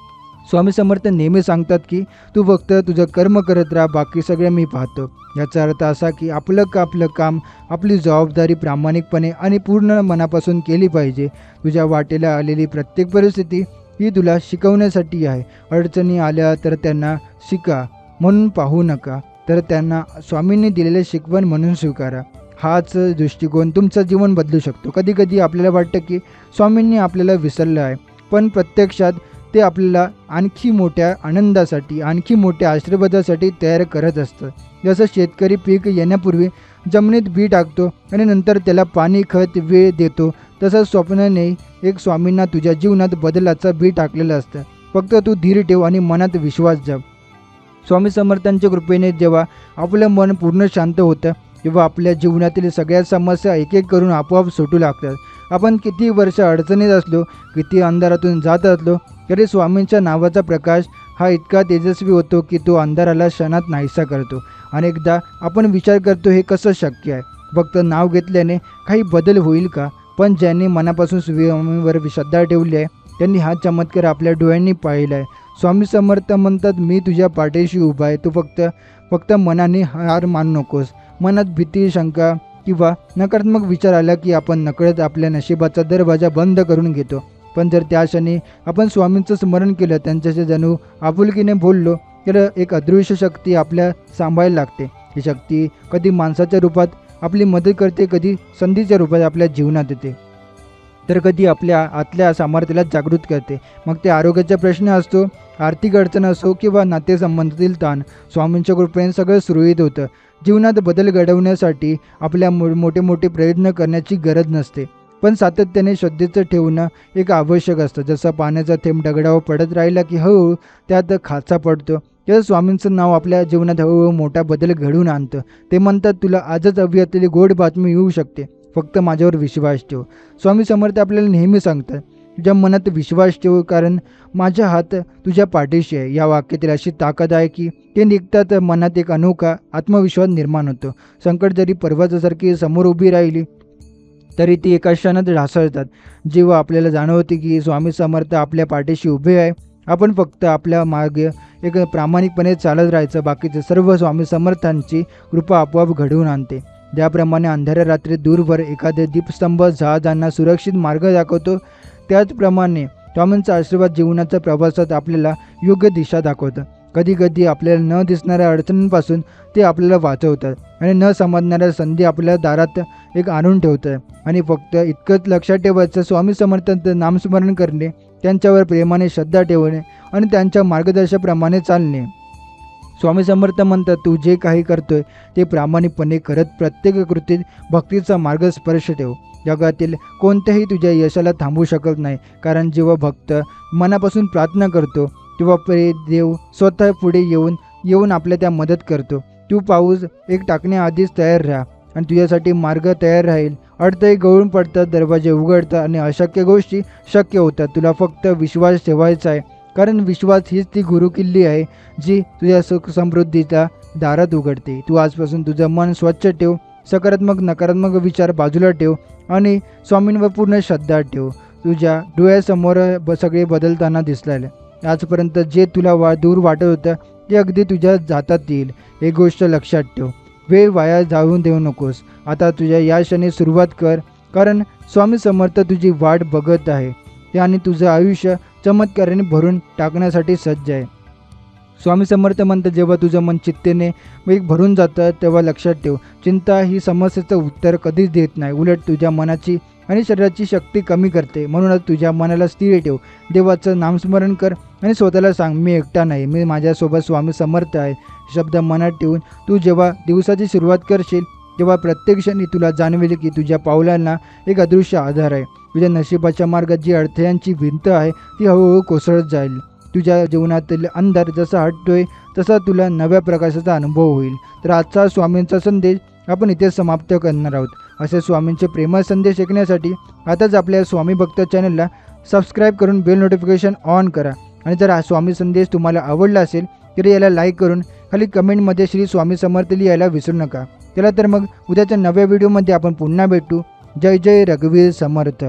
स्वामी समर्थ नेहमी सांगतात की तू फक्त तुझं कर्म करत राहा, बाकी सगळं मी पाहतो. याचा अर्थ असा की आपलं काम, आपली जबाबदारी प्रामाणिकपणे आणि पूर्ण मनापासून केली पाहिजे. तुझ्या वाटेला आलेली प्रत्येक परिस्थिती ही तुला शिकवण्यासाठी आहे. अडचणी आल्या तर त्यांना शिका म्हणून पाहू नका, तर त्यांना स्वामींनी दिलेले शिकवण म्हणून स्वीकारा. हाच दृष्टिकोन तुमचं जीवन बदलू शकतो. कधीकधी आपल्याला वाटतं की स्वामींनी आपल्याला विसरलं आहे, पण प्रत्यक्षात ते आपल्याला आणखी मोठ्या आनंदासाठी, आणखी मोठ्या आशीर्वादासाठी तयार करत असतं. जसं शेतकरी पीक येण्यापूर्वी जमिनीत बी टाकतो आणि नंतर त्याला पाणी, खत, वेळ देतो, तसंच स्वप्नाने एक स्वामींना तुझ्या जीवनात बदलाचं बी टाकलेलं असतं. फक्त तू धीर ठेव आणि मनात विश्वास जप. स्वामी समर्थांच्या कृपेने जेव्हा आपलं मन पूर्ण शांत होतं तेव्हा आपल्या जीवनातील सगळ्या समस्या एक एक करून आपोआप सुटू लागतात. आपण किती वर्ष अडचणीत असलो, किती अंधारातून जात असलो तरी स्वामींच्या नावाचा प्रकाश हा इतका तेजस्वी होतो की तो अंधाराला क्षणात नाहीसा करतो. अनेकदा आपण विचार करतो हे कसं शक्य आहे, फक्त नाव घेतल्याने काही बदल होईल का? पण ज्यांनी मनापासून स्वामींवर श्रद्धा ठेवली आहे त्यांनी हा चमत्कार आपल्या डोळ्यांनी पाहिला आहे. स्वामी समर्थ म्हणतात मी तुझ्या पाठीशी उभा आहे, तू फक्त मनाने हार मानू नकोस. मनात भीती, शंका किंवा नकारात्मक विचार आला की आपण नकळत आपल्या नशिबाचा दरवाजा बंद करून घेतो. पण जर त्या क्षणी आपण स्वामींचं स्मरण केलं, त्यांच्याशी जणू आपुलकीने बोललो, तर एक अदृश्य शक्ती आपल्या सांभाळायला लागते. ही शक्ती कधी माणसाच्या रूपात आपली मदत करते, कधी संधीच्या रूपात आपल्या जीवनात येते, तर कधी आपल्या आतल्या सामर्थ्याला जागृत करते. मग ते आरोग्याचा प्रश्न असतो, आर्थिक अडचण असो किंवा नातेसंबंधातील ताण, स्वामींच्या कृपेने सगळं सुरळीत होतं. जीवनात बदल घडवण्यासाठी आपल्या मोठे मोठे प्रयत्न करण्याची गरज नसते, पण सातत्याने श्रद्धेचं ठेवणं एक आवश्यक असतं. जसं पाण्याचा थेंब दगडावर पडत राहिला की हळूहळू त्यात खाचा पडतो, तेव्हा स्वामींचं नाव आपल्या जीवनात हळूहळू मोठा बदल घडवून आणतं. ते म्हणतात, तुला आजच हवी असलेली गोड बातमी येऊ शकते, फक्त माझ्यावर विश्वास ठेव. स्वामी समर्थ आपल्याला नेहमी सांगतात, तुझ्या मनात विश्वास ठेव, कारण माझा हात तुझ्या पाठीशी आहे. या वाक्यातील अशी ताकद आहे की ते निघतात मनात एक अनोखा आत्मविश्वास निर्माण होतो. संकट जरी पर्वतासारखी समोर उभी राहिली तरी ती एका क्षणात ढासळतात. जेव्हा आपल्याला जाणवते की स्वामी समर्थ आपल्या पाठीशी उभे आहे, आपण फक्त आपल्या मार्गे एक प्रामाणिकपणे चालत राहायचं. बाकीचे सर्व स्वामी समर्थांची कृपा आपोआप घडवून आणते. ज्याप्रमाणे अंधाऱ्या रात्री दूरवर एखादे दीपस्तंभ जहाजांना सुरक्षित मार्ग दाखवतो, त्याचप्रमाणे स्वामींचा आशीर्वाद जीवनाच्या प्रवासात आपल्याला योग्य दिशा दाखवतं. कधी कधी आपल्याला न दिसणाऱ्या अडचणींपासून ते आपल्याला वाचवतात आणि न समजणाऱ्या संधी आपल्या दारात एक आणून ठेवतात. आणि फक्त इतकंच लक्षात ठेवायचं, स्वामी समर्थांचं नामस्मरण करणे, त्यांच्यावर प्रेमाने श्रद्धा ठेवणे आणि त्यांच्या मार्गदर्शनाप्रमाणे चालणे. स्वामी समर्थ म्हणतात, तू जे काही करतोय ते प्रामाणिकपणे करत प्रत्येक कृतीत भक्तीचा मार्ग स्पर्श ठेव. जगातील कोणत्याही तुझ्या यशाला थांबवू शकत नाही, कारण जेव्हा भक्त मनापासून प्रार्थना करतो तेव्हा देव स्वतः पुढे येऊन आपल्या त्या मदत करतो. तू पाऊस एक टाकण्याआधीच तयार राहा आणि तुझ्यासाठी मार्ग तयार राहील. अडथळे गळून पडतात, दरवाजे उघडतात आणि अशक्य गोष्टी शक्य होतात. तुला फक्त विश्वास ठेवायचा आहे, कारण विश्वास हीच ती गुरुकिल्ली आहे जी तुझ्या सुख समृद्धीच्या दारात उघडते. तू आजपासून तुझं मन स्वच्छ ठेव, सकारात्मक नकारात्मक विचार बाजूला ठेव आणि स्वामींवर पूर्ण श्रद्धा ठेव. तुझ्या डोळ्यासमोर सगळे बदलताना दिसलेले आजपर्यंत जे तुला दूर वाटत होतं ते अगदी तुझ्या हातात येईल. एक गोष्ट लक्षात ठेव, वेळ वाया जाऊन देऊ नकोस. आता तुझ्या या क्षणी सुरुवात कर, कारण स्वामी समर्थ तुझी वाट बघत आहे ते आणि तुझं आयुष्य चमत्काराने भरून टाकण्यासाठी सज्ज आहे. स्वामी समर्थ म्हणतात, जेव्हा तुझं मन चिंतेने एक भरून जातं तेव्हा लक्षात ठेव, चिंता ही समस्येचं उत्तर कधीच देत नाही, उलट तुझ्या मनाची आणि शरीराची शक्ती कमी करते. म्हणूनच तुझ्या मनाला स्थिर ठेव, देवाचं नामस्मरण कर आणि स्वतःला सांग, मी एकटा नाही, मी माझ्यासोबत स्वामी समर्थ आहे. शब्द मनात ठेवून तू जेव्हा दिवसाची सुरुवात करशील तेव्हा प्रत्येक क्षणी तुला जाणवेल की तुझ्या पावलांना एक अदृश्य आधार आहे. तुझ्या नशिबाच्या मार्गात जी अडथळ्यांची भिंत आहे ती हळूहळू कोसळत जाईल. तुझ्या जीवनातील अंधार जसा हटतोय तसा तुला नव्या प्रकाशाचा अनुभव होईल. तर आजचा स्वामींचा संदेश आपण इथे समाप्त करणार आहोत. असे स्वामींचे प्रेमळ संदेश ऐकण्यासाठी आताच आपल्या स्वामी भक्त चॅनलला सबस्क्राईब करून बेल नोटिफिकेशन ऑन करा. आणि जर हा स्वामी संदेश तुम्हाला आवडला असेल तर याला लाईक करून खाली कमेंटमध्ये श्री स्वामी समर्थ लिहायला विसरू नका. चला तर मग उद्याच्या नव्या व्हिडिओमध्ये आपण पुन्हा भेटू. जय जय रघुवीर समर्थ.